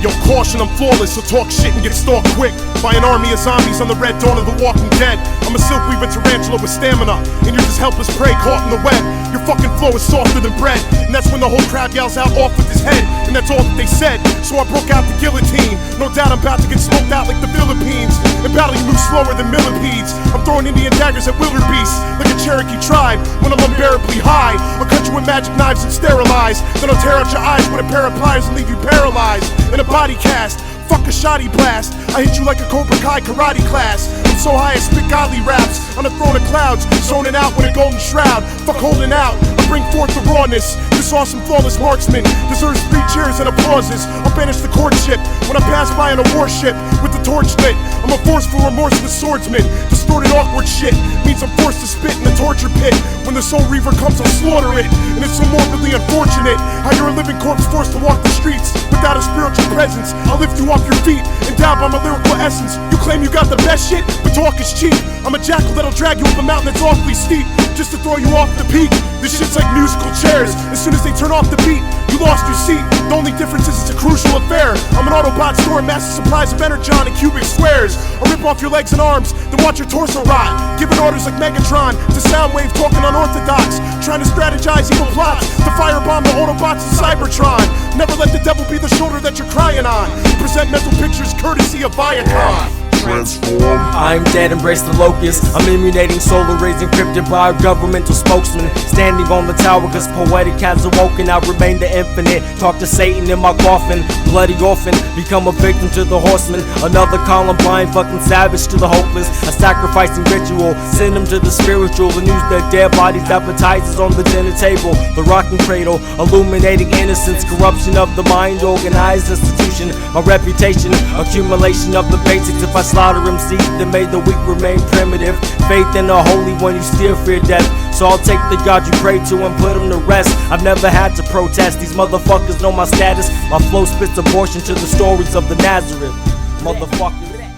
Yo, caution, I'm flawless, so talk shit and get stalked quick by an army of zombies on the red dawn of the walking dead. I'm a silkweaver tarantula with stamina, and you're just helpless prey caught in the web. Your fucking flow is softer than bread, and that's when the whole crowd yells out off with his head, and that's all that they said. So I broke out the guillotine. No doubt I'm about to get smoked out like the Philippines. In battle you move slower than millipedes. I'm throwing Indian daggers at wildebeests like a Cherokee tribe when I'm unbearably high. I'll cut you with magic knives and sterilize. Then I'll tear out your eyes with a pair of pliers and leave you paralyzed in a body cast. Fuck a shoddy blast. I hit you like a Cobra Kai karate class. I'm so high I spit godly raps on a throne of clouds, zoning out with a golden shroud. Fuck holding out, I bring forth the rawness. This awesome flawless marksman deserves 3 cheers and applauses. I'll banish the courtship when I pass by on a warship with the torch lit. I'm a forceful, remorseless swordsman. Distorted awkward shit means I'm forced to spit in the torture pit. When the soul reaver comes, I'll slaughter it. And it's so morbidly unfortunate how you're a living corpse forced to walk the streets without a spiritual presence. I'll lift you off your feet, endowed by my lyrical essence. You claim you got the best shit, but talk is cheap. I'm a jackal that'll drag you up a mountain that's awfully steep just to throw you off the peak. This shit's like musical chairs. As soon as they turn off the beat, you lost your seat. The only difference is it's a crucial affair. I'm an Autobot store massive supplies of energon in cubic squares. Or rip off your legs and arms, then watch your torso rot. Giving orders like Megatron to Soundwave, talking unorthodox. Trying to strategize evil plots to firebomb the Autobots in Cybertron. Never let the devil be the shoulder that you're crying on. Present mental pictures courtesy of Viacom. Transform. I'm dead, embrace the locust. I'm emulating solar rays encrypted by a governmental spokesman. Standing on the tower cause Poetic has awoken. I remain the infinite. Talk to Satan in my coffin. Bloody orphan, become a victim to the horseman. Another Columbine, fucking savage to the hopeless. A sacrificing ritual, send them to the spiritual. The news that dead bodies appetizers on the dinner table. The rocking cradle, illuminating innocence. Corruption of the mind, organized institution. My reputation, accumulation of the basics. If I slaughter MC, then may the weak remain primitive. Faith in the holy one, you still fear death. So I'll take the God you pray to and put him to rest. I've never had to protest, these motherfuckers know my status. My flow spits abortion to the stories of the Nazareth. Motherfucker.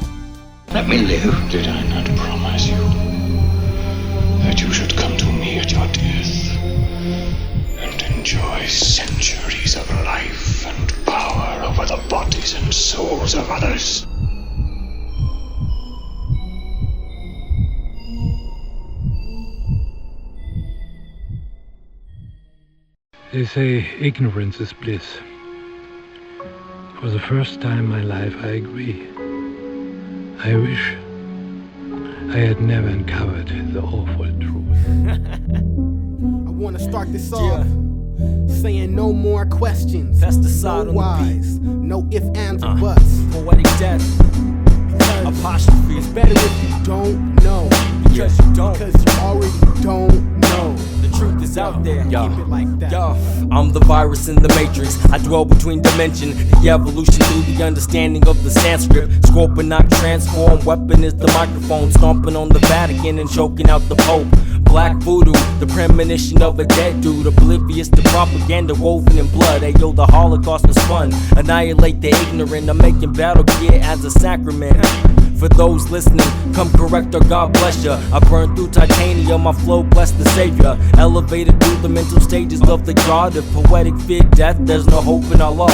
Let me live. Did I not promise you that you should come to me at your death and enjoy centuries of life and power over the bodies and souls of others? They say ignorance is bliss. For the first time in my life, I agree. I wish I had never uncovered the awful truth. I want to start this off saying no more questions. Pesticide no on whys, no ifs, ands, or buts. Poetic death. Apostrophe. It's better if you don't know. Because you don't. Because you already don't know. The truth is out there. Keep it like that. I'm the virus in the matrix. I dwell between dimension. The evolution through the understanding of the Sanskrit. Scorponok transform. Weapon is the microphone. Stomping on the Vatican and choking out the Pope. Black voodoo, the premonition of a dead dude. Oblivious to propaganda woven in blood. Hey yo, the Holocaust was fun. Annihilate the ignorant. I'm making battle gear as a sacrament. For those listening, come correct or God bless ya. I burn through titanium, my flow bless the savior. Elevated through the mental stages of the God. If poetic fear death, there's no hope in Allah.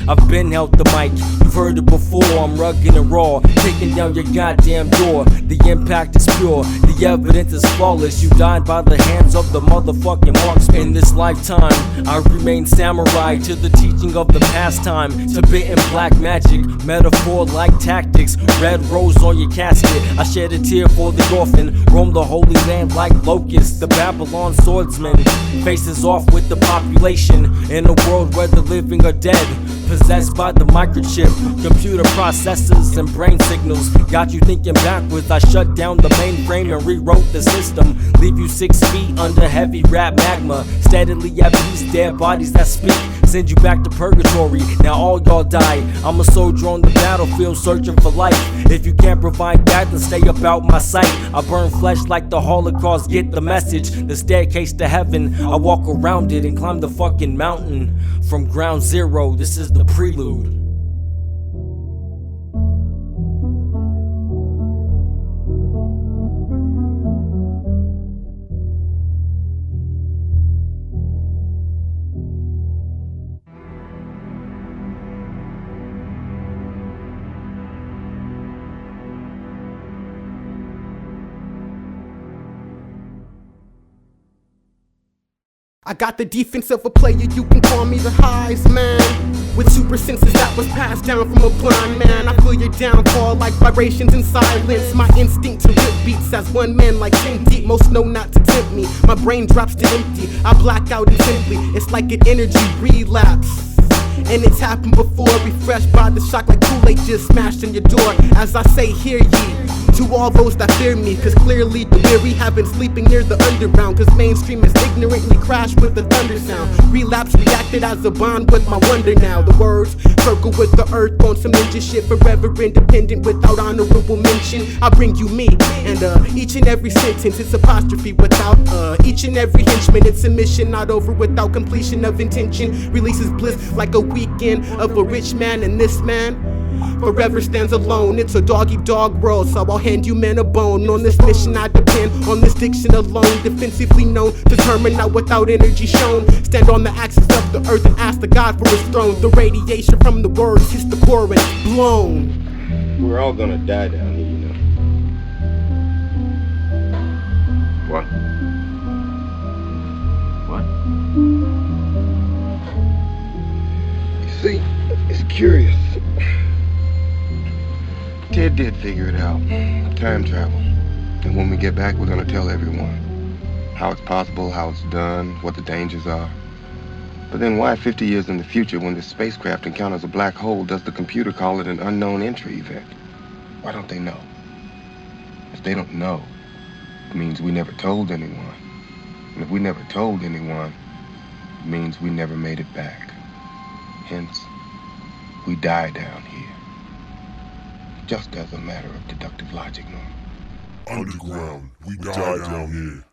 I've been held the mic, you've heard it before. I'm rugged and raw, kicking down your goddamn door. The impact is pure, the evidence is flawless. You died by the hands of the motherfucking marksman. In this lifetime, I remain samurai to the teaching of the pastime. Tibetan black magic, metaphor like tactics. Red rose on your casket, I shed a tear for the orphan. Roam the holy land like locusts, the Babylon swordsmen. Faces off with the population, in a world where the living are dead. Possessed by the microchip, computer processors and brain signals. Got you thinking backwards, I shut down the mainframe and rewrote the system. Leave you 6 feet under heavy rap magma. Steadily at peace, dead bodies that speak. Send you back to purgatory, now all y'all die. I'm a soldier on the battlefield searching for life. If you can't provide that, then stay about my sight. I burn flesh like the Holocaust, get the message. The staircase to heaven, I walk around it and climb the fucking mountain. From ground zero, this is the prelude. I got the defense of a player, you can call me the highs man. With super senses that was passed down from a blind man. I feel your downfall like vibrations in silence. My instinct to rip beats as one man like 10 deep. Most know not to tempt me, my brain drops to empty. I black out intently, it's like an energy relapse. And it's happened before, refreshed by the shock like Kool-Aid just smashed in your door. As I say, hear ye, to all those that fear me, cause clearly the weary have been sleeping near the underground. Cause mainstream is ignorantly crashed with the thunder sound. Relapse reacted as a bond with my wonder now. The words circle with the earth on some ninja shit, forever independent without honorable mention. I bring you me, and each and every sentence it's apostrophe without each and every henchman. It's a mission not over without completion of intention. Releases bliss like a weekend of a rich man, and this man Forever stands alone, it's a dog-eat-dog world, so I'll hand you men a bone. On this mission I depend on this diction alone, defensively known, determined, not without energy shown. Stand on the axis of the earth and ask the God for his throne. The radiation from the words hits the core and blown. We're all gonna die down here, you know. What? What? You see, it's curious. Ted did figure it out. Time travel. And when we get back, we're gonna tell everyone how it's possible, how it's done, what the dangers are. But then why 50 years in the future, when the spacecraft encounters a black hole, does the computer call it an unknown entry event? Why don't they know? If they don't know, it means we never told anyone. And if we never told anyone, it means we never made it back. Hence, we die down here. Just as a matter of deductive logic, no? Underground, we die down here.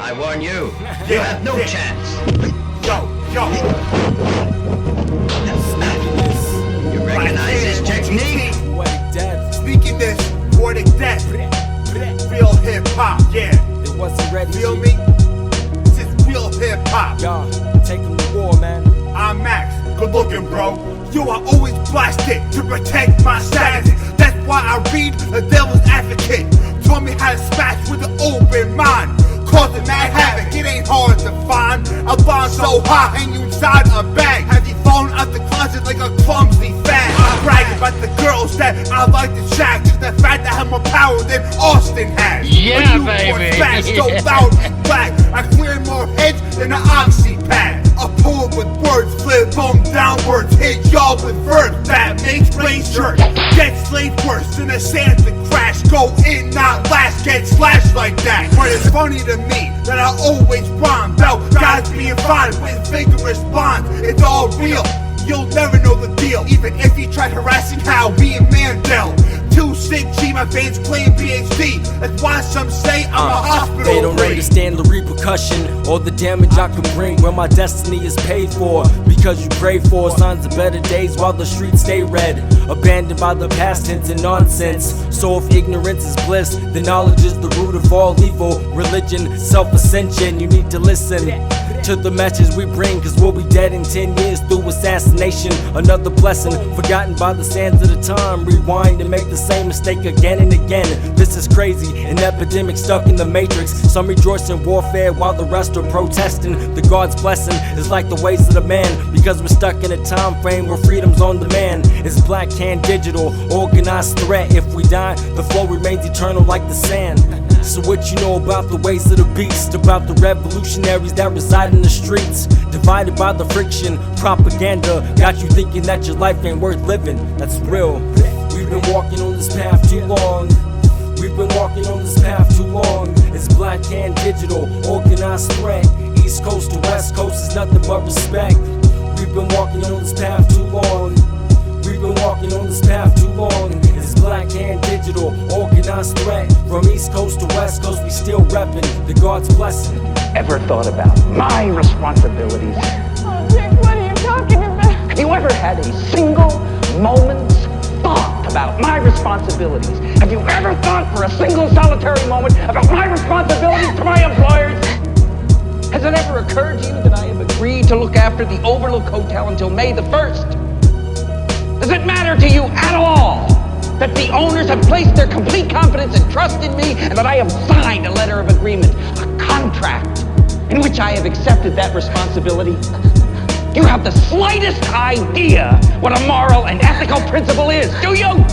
I warn you, you have no chance. Yo. You recognize this technique? Sneakyness, poetic death. Real hip hop, yeah. It wasn't ready. Feel me? This is real hip hop. Y'all, take them to war, man. I'm Max, good looking, bro. Yo, I always blast it to protect my status. That's why I read The Devil's Advocate. Taught me how to smash with an open mind. Causing mad havoc, it ain't hard to find. A bomb so hot, hang you inside a bag. Have you fallen out the closet like a clumsy fag? I brag about the girls that I like to shack. Just the fact that I have more power than Austin has. Yeah, baby. Fast, so loud and black. I clear more heads than an oxy pad. A poet with words, flip them downwards. Hit y'all with verse that makes brains jerk. Get slayed worse than a Santa crash. Go in, not last, get slashed like that. But it's funny to me that I always rhyme about guys being fine with vigorous bonds. It's all real, you'll never know the deal. Even if you tried harassing Hal, me and Mandel. Too sick, G, my fans claim PhD. That's why some say I'm a hospital. They don't understand the repercussion or the damage I can bring when my destiny is paid for. Because you pray for signs of better days while the streets stay red. Abandoned by the past tense and nonsense. So if ignorance is bliss, then knowledge is the root of all evil. Religion, self-ascension, you need to listen to the message we bring, cause we'll be dead in 10 years through assassination. Another blessing, forgotten by the sands of the time. Rewind and make the same mistake again and again. This is crazy, an epidemic stuck in the matrix. Some rejoice in warfare while the rest are protesting. The God's blessing is like the ways of the man, because we're stuck in a time frame where freedom's on demand. It's black hand digital, organized threat. If we die, the flow remains eternal like the sand. So what you know about the ways of the beast, about the revolutionaries that reside in the streets, divided by the friction, propaganda, got you thinking that your life ain't worth living. That's real. We've been walking on this path too long. We've been walking on this path too long. It's black and digital, organized threat. East Coast to West Coast is nothing but respect. We've been walking on this path too long. We've been walking on this path too long. It's black and digital, organized threat. From East Coast to West Coast, we still reppin' the God's blessing. Ever thought about my responsibilities? Oh, Dick, what are you talking about? Have you ever had a single moment's thought about my responsibilities? Have you ever thought for a single solitary moment about my responsibilities to my employers? Has it ever occurred to you that I have agreed to look after the Overlook Hotel until May the 1st? Does it matter to you at all that the owners have placed their complete confidence and trust in me, and that I have signed a letter of agreement, a contract, in which I have accepted that responsibility? Do you have the slightest idea what a moral and ethical principle is, do you?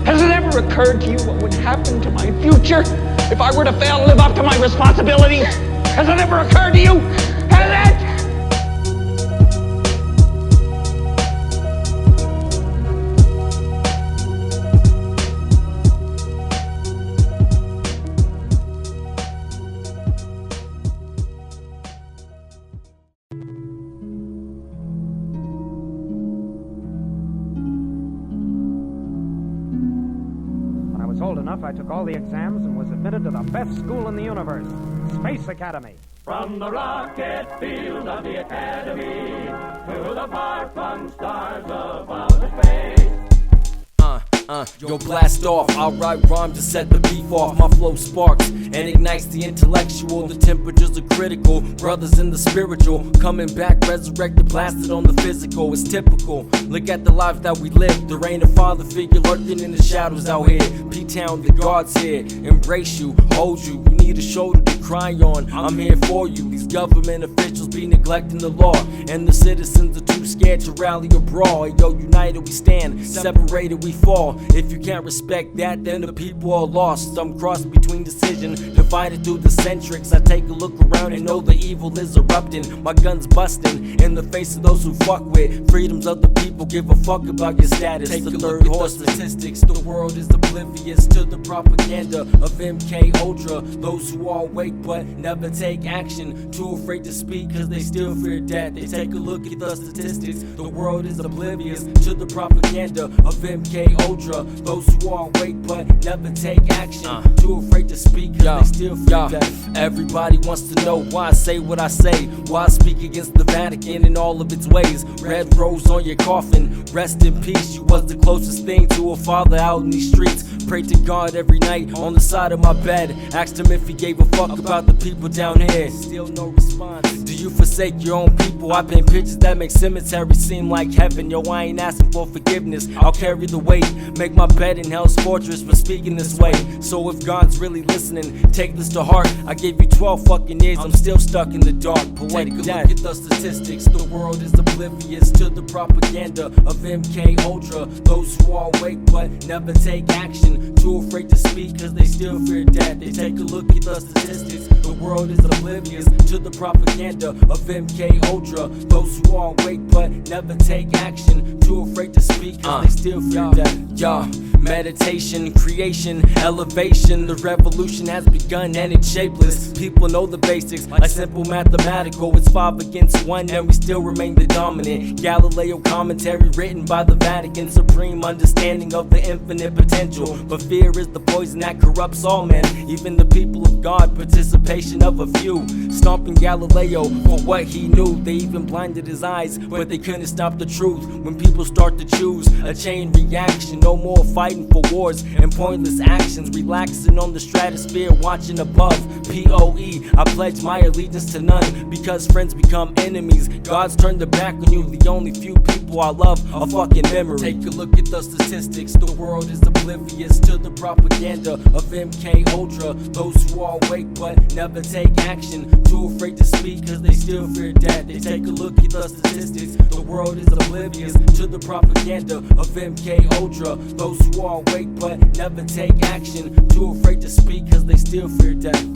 Has it ever occurred to you what would happen to my future if I were to fail to live up to my responsibilities? Has it ever occurred to you? Has it? I took all the exams and was admitted to the best school in the universe, Space Academy. From the rocket field of the Academy to the far-flung stars of outer space. Yo, blast off. I'll write rhymes to set the beef off. My flow sparks and ignites the intellectual. The temperatures are critical. Brothers in the spiritual coming back, resurrected, blasted on the physical. It's typical. Look at the life that we live. There ain't a father figure lurking in the shadows out here. P-Town, the God's here. Embrace you, hold you. You need a shoulder to cry on. I'm here for you. These government officials be neglecting the law, and the citizens are too scared to rally or brawl. Yo, united we stand, separated we fall. If you can't respect that, then the people are lost. Some cross between decision, divided through the centrics. I take a look around and know the evil is erupting. My gun's busting in the face of those who fuck with freedoms of the people. Give a fuck about your status. Take the third horse statistics. The world is oblivious to the propaganda of MK Ultra. Those who are awake but never take action, too afraid to speak cause they still fear death. They take a look at the statistics. The world is oblivious to the propaganda of MK Ultra. Those who are awake but never take action, too afraid to speak cause they still fear death. Everybody wants to know why I say what I say, why I speak against the Vatican in all of its ways. Red rose on your coffin, rest in peace. You was the closest thing to a father out in these streets. Pray to God every night on the side of my bed. Asked him if he gave a fuck about the people down here. Still no response. Do you forsake your own people? I paint pictures that make cemeteries seem like heaven. Yo, I ain't asking for forgiveness. I'll carry the weight, make my bed in hell's fortress for speaking this way. So if God's really listening, take this to heart. I gave you 12 fucking years, I'm still stuck in the dark. Poetic death. Look at the statistics. The world is oblivious to the propaganda of MK Ultra. Those who are awake but never take action, too afraid to speak cause they still fear death. They take a look at the statistics. The world is oblivious to the propaganda of MK Ultra. Those who are awake but never take action, too afraid to speak cause they still fear death. Meditation, creation, elevation. The revolution has begun and it's shapeless. People know the basics, like simple mathematical. It's 5 against 1 and we still remain the dominant. Galileo commentary written by the Vatican. Supreme understanding of the infinite potential. But fear is the poison that corrupts all men, even the people of God. Participation of a few, stomping Galileo for what he knew. They even blinded his eyes, but they couldn't stop the truth. When people start to choose a chain reaction, no more fighting for wars and pointless actions. Relaxing on the stratosphere, watching above. POE, I pledge my allegiance to none, because friends become enemies. God's turned their back on you. The only few people I love are fucking memory. Take a look at the statistics. The world is oblivious to the propaganda of MK Ultra. Those who are awake but never take action, too afraid to speak cause they still fear death. They take a look at the statistics. The world is oblivious to the propaganda of MK Ultra. Those who are awake but never take action, too afraid to speak cause they still fear death.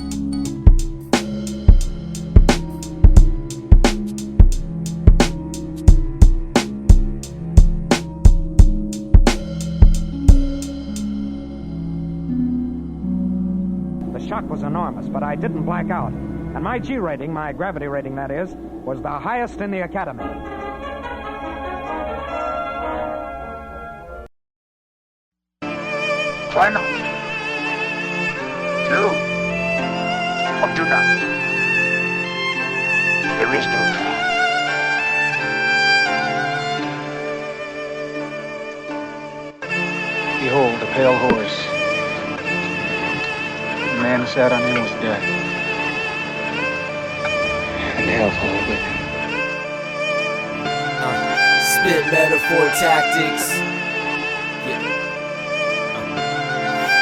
The shock was enormous, but I didn't black out. And my G rating, my gravity rating that is, was the highest in the Academy. Why not? Do or do not. There is no try. Behold, the pale horse. The man who sat on him was death. And hell followed with him. Spit metaphor tactics.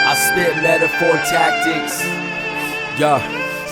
I spit metaphor tactics.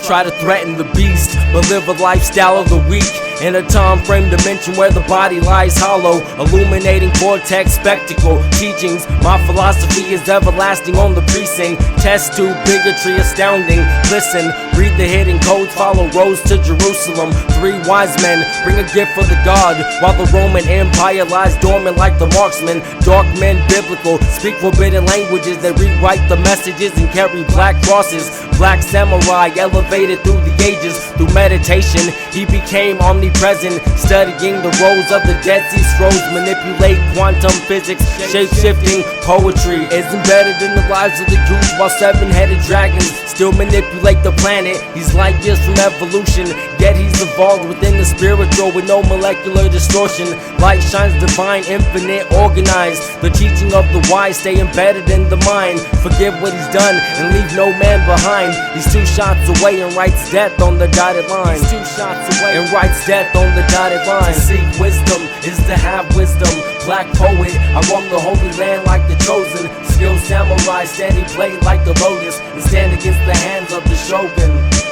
Try to threaten the beast, but live a lifestyle of the weak. In a time frame dimension where the body lies hollow, illuminating vortex spectacle teachings. My philosophy is everlasting on the precinct. Test tube bigotry astounding. Listen, read the hidden codes, follow roads to Jerusalem. 3 wise men bring a gift for the God, while the Roman Empire lies dormant like the marksman. Dark men biblical, speak forbidden languages that rewrite the messages and carry black crosses. Black samurai elevated through the ages. Through meditation, he became omnipresent, studying the roles of the Dead Sea Scrolls. Manipulate quantum physics, shape-shifting poetry is embedded in the lives of the youth, while 7-headed dragons still manipulate the planet. He's light years from evolution, Yet he's evolved within the spiritual with no molecular distortion. Light shines divine, infinite, organized. The teaching of the wise stay embedded in the mind. Forgive what he's done and leave no man behind. He's 2 shots away and writes death on the dotted line. He's 2 shots away and writes death on the dotted line. To seek wisdom is to have wisdom. Black poet, I roam the holy land like the chosen. Skilled samurai, steady blade like the lotus, and stand against the hands of the Shogun.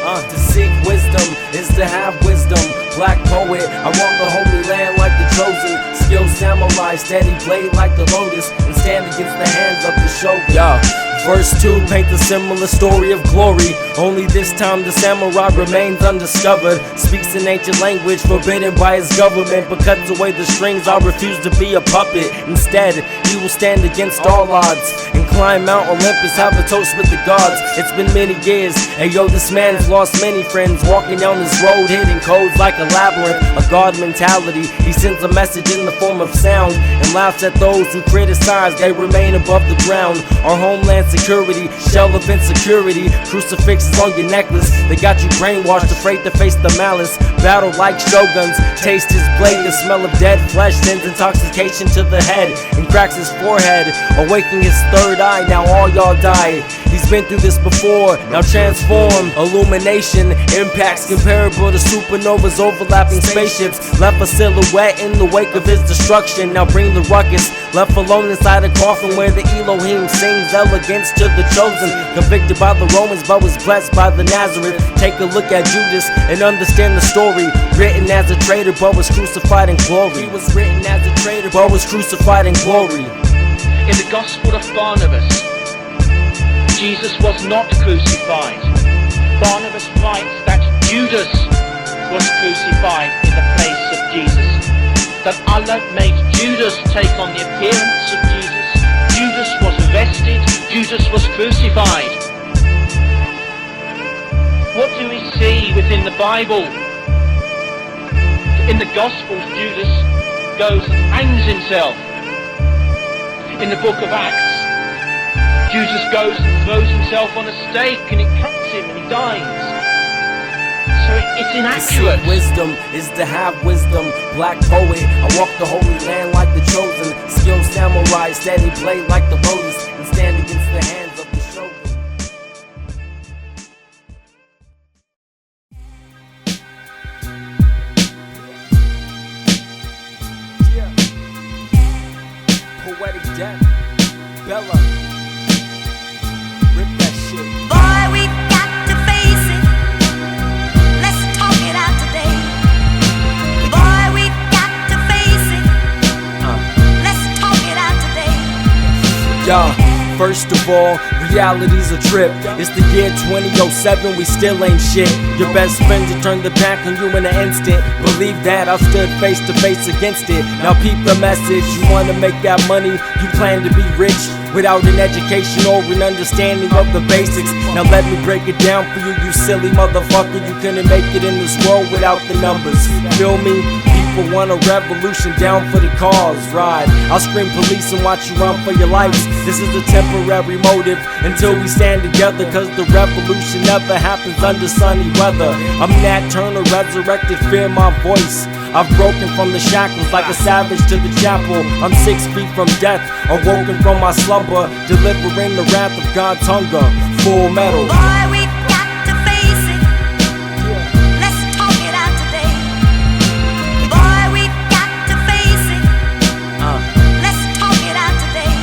To seek wisdom is to have wisdom. Black poet, I roam the holy land like the chosen. Skilled samurai, steady blade like the lotus, and stand against the hands of the Shogun. Yeah. Verse 2 paints a similar story of glory. Only this time the samurai remains undiscovered. Speaks an ancient language forbidden by his government, but cuts away the strings. I refuse to be a puppet. Instead, he will stand against all odds and climb Mount Olympus, have a toast with the gods. It's been many years, and yo, this man's lost many friends. Walking down this road, hitting codes like a labyrinth. A god mentality, he sends a message in the form of sound and laughs at those who criticize. They remain above the ground. Our homeland security, shell of insecurity. Crucifixes on your necklace, they got you brainwashed, afraid to face the malice. Battle like shoguns, taste his blade. The smell of dead flesh sends intoxication to the head and cracks his forehead, awaking his third eye. Now all y'all die. He's been through this before, now transform. Illumination, impacts comparable to supernovas overlapping spaceships. Left a silhouette in the wake of his destruction. Now bring the ruckus, left alone inside a coffin where the Elohim sings elegance to the chosen. Convicted by the Romans but was blessed by the Nazareth. Take a look at Judas and understand the story. Written as a traitor but was crucified in glory. He was written as a traitor but was crucified in glory. In the Gospel of Barnabas, Jesus was not crucified. Barnabas writes that Judas was crucified in the place of Jesus. That Allah made Judas take on the appearance of Jesus. Judas was arrested. Judas was crucified. What do we see within the Bible? In the Gospels, Judas goes and hangs himself. In the book of Acts, Judas goes and throws himself on a stake and it cuts him and he dies. So it's inaccurate. To seek wisdom is to have wisdom. Black poet, I walk the holy land like the chosen. Skilled samurai, steady blade like the lotus, and stand against the hands of the Shogun. Poetic death, Bella, rip that shit. Boy, we got to face it. Let's talk it out today. Boy, we got to face it. Let's talk it out today. Yeah, first of all, reality's a trip. It's the year 2007, we still ain't shit. Your best friend to turn the back on you in an instant. Believe that, I've stood face to face against it. Now peep the message, you wanna make that money, you plan to be rich without an education or an understanding of the basics. Now let me break it down for you, you silly motherfucker. You couldn't make it in this world without the numbers. Feel me? People want a revolution, down for the cause, ride. I'll scream police and watch you run for your lives. This is a temporary motive until we stand together, cause the revolution never happens under sunny weather. I'm Nat Turner, resurrected, fear my voice. I've broken from the shackles like a savage to the chapel. I'm 6 feet from death, awoken from my slumber, delivering the wrath of God's hunger. Full metal. Boy, we got to face it. Let's talk it out today. Boy, we got to face it. Let's talk it out today.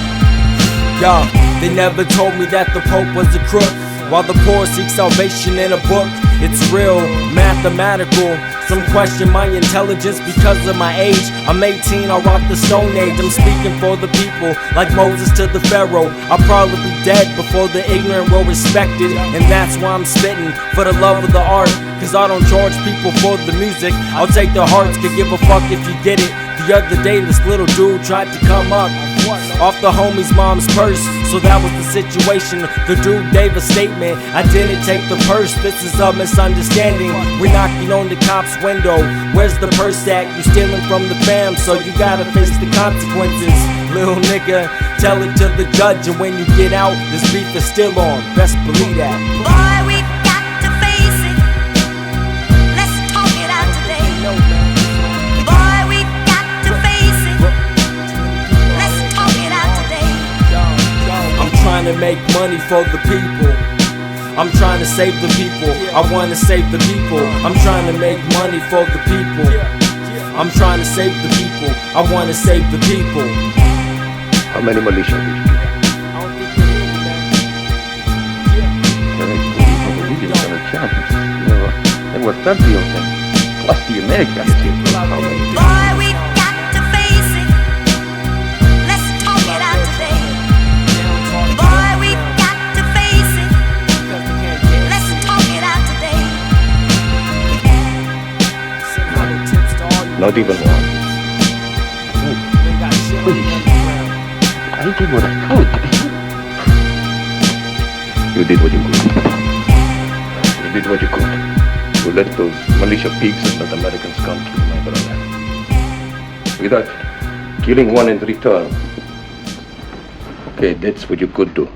Yeah, they never told me that the Pope was a crook. While the poor seek salvation in a book, it's real, mathematical. Some question my intelligence because of my age. I'm 18, I rock the Stone Age. I'm speaking for the people, like Moses to the Pharaoh. I'll probably be dead before the ignorant were respected. And that's why I'm spitting, for the love of the art. Cause I don't charge people for the music, I'll take their hearts, could give a fuck if you get it. The other day this little dude tried to come up off the homie's mom's purse, so that was the situation. The dude gave a statement, I didn't take the purse, this is a misunderstanding. We're knocking on the cop's window, where's the purse at? You stealing from the fam, so you gotta face the consequences. Little nigga, tell it to the judge, and when you get out, this beef is still on, best believe that. Boy, we got to face it. Let's talk to make money for the people. I'm trying to save the people. I want to save the people. I'm trying to make money for the people. I'm trying to save the people. I want to save the people. How many militia did you get? There were 30 of them. Plus the Americans here. How many? Boy, we got to face it. Let's talk it out today. Boy, we got to face it. Let's talk it out today. Not even one. Please. I did what I could. You did what you could. You did what you could. You let those militia pigs and that Americans come kill my brother. Without killing one in return. Okay, that's what you could do.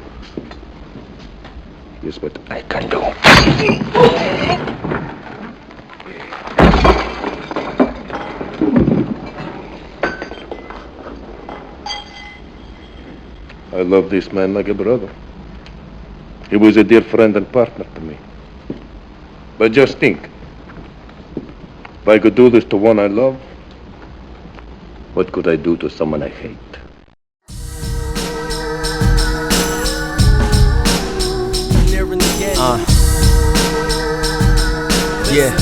Here's what I can do. I love this man like a brother. He was a dear friend and partner to me. But just think, if I could do this to one I love, what could I do to someone I hate? Yeah.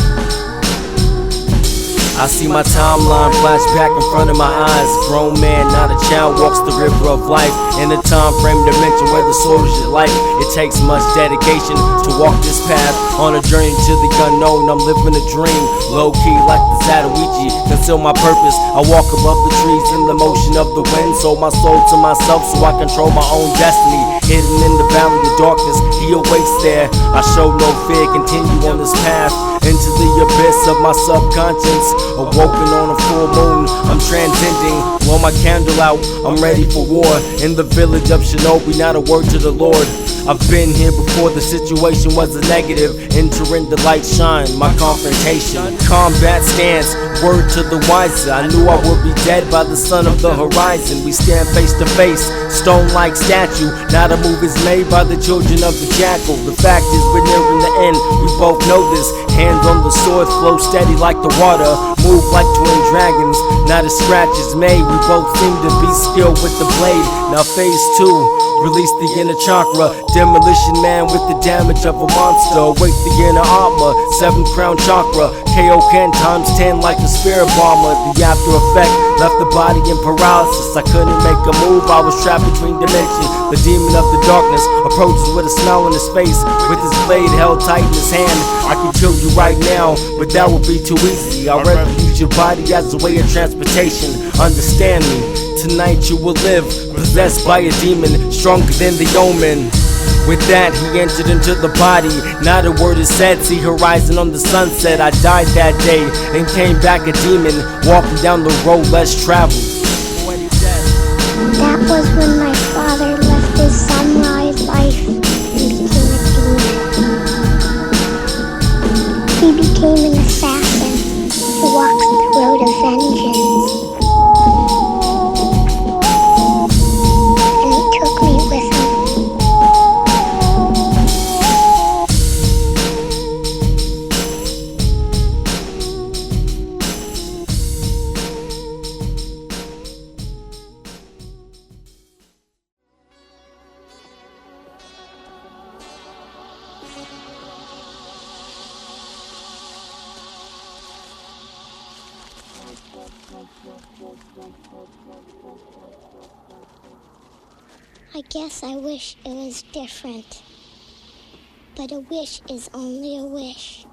I see my timeline flash back in front of my eyes. Grown man, not a child, walks the river of life. In a time frame dimension where the soul is your life. It takes much dedication to walk this path. On a journey to the unknown, I'm living a dream. Low key like the Zatoichi, conceal my purpose. I walk above the trees in the motion of the wind. Sold my soul to myself so I control my own destiny. Hidden in the valley of darkness, he awaits there. I show no fear, continue on this path. Into the abyss of my subconscious. Awoken on a full moon, I'm transcending. Blow my candle out, I'm ready for war. In the village of Shinobi, not a word to the Lord. I've been here before the situation was a negative. Entering the light shine, my confrontation. Combat stance, word to the wiser. I knew I would be dead by the sun of the horizon. We stand face to face, stone like statue. Not a move is made by the children of the jackal. The fact is we're nearing the end, we both know this. Hands on the sword, flow steady like the water. Move like twin dragons, not a scratch is made. We both seem to be skilled with the blade. Now phase 2, release the inner chakra. Demolition man with the damage of a monster. Awake the inner armor, 7th crown chakra. KO can times 10 like the spirit bomber. The after effect left the body in paralysis. I couldn't make a move, I was trapped between dimensions. The demon of the darkness approaches with a smile on his face. With his blade held tight in his hand. I can kill you right now, but that would be too easy. I'd rather use your body as a way of transportation. Understand me, tonight you will live, possessed by a demon, stronger than the omen. With that, he entered into the body. Not a word is said, see horizon on the sunset. I died that day and came back a demon, walking down the road less traveled. That was when my father left his samurai life and became a demon. He became an assassin who walks the road of vengeance. And he took me with him. I guess I wish it was different. But a wish is only a wish.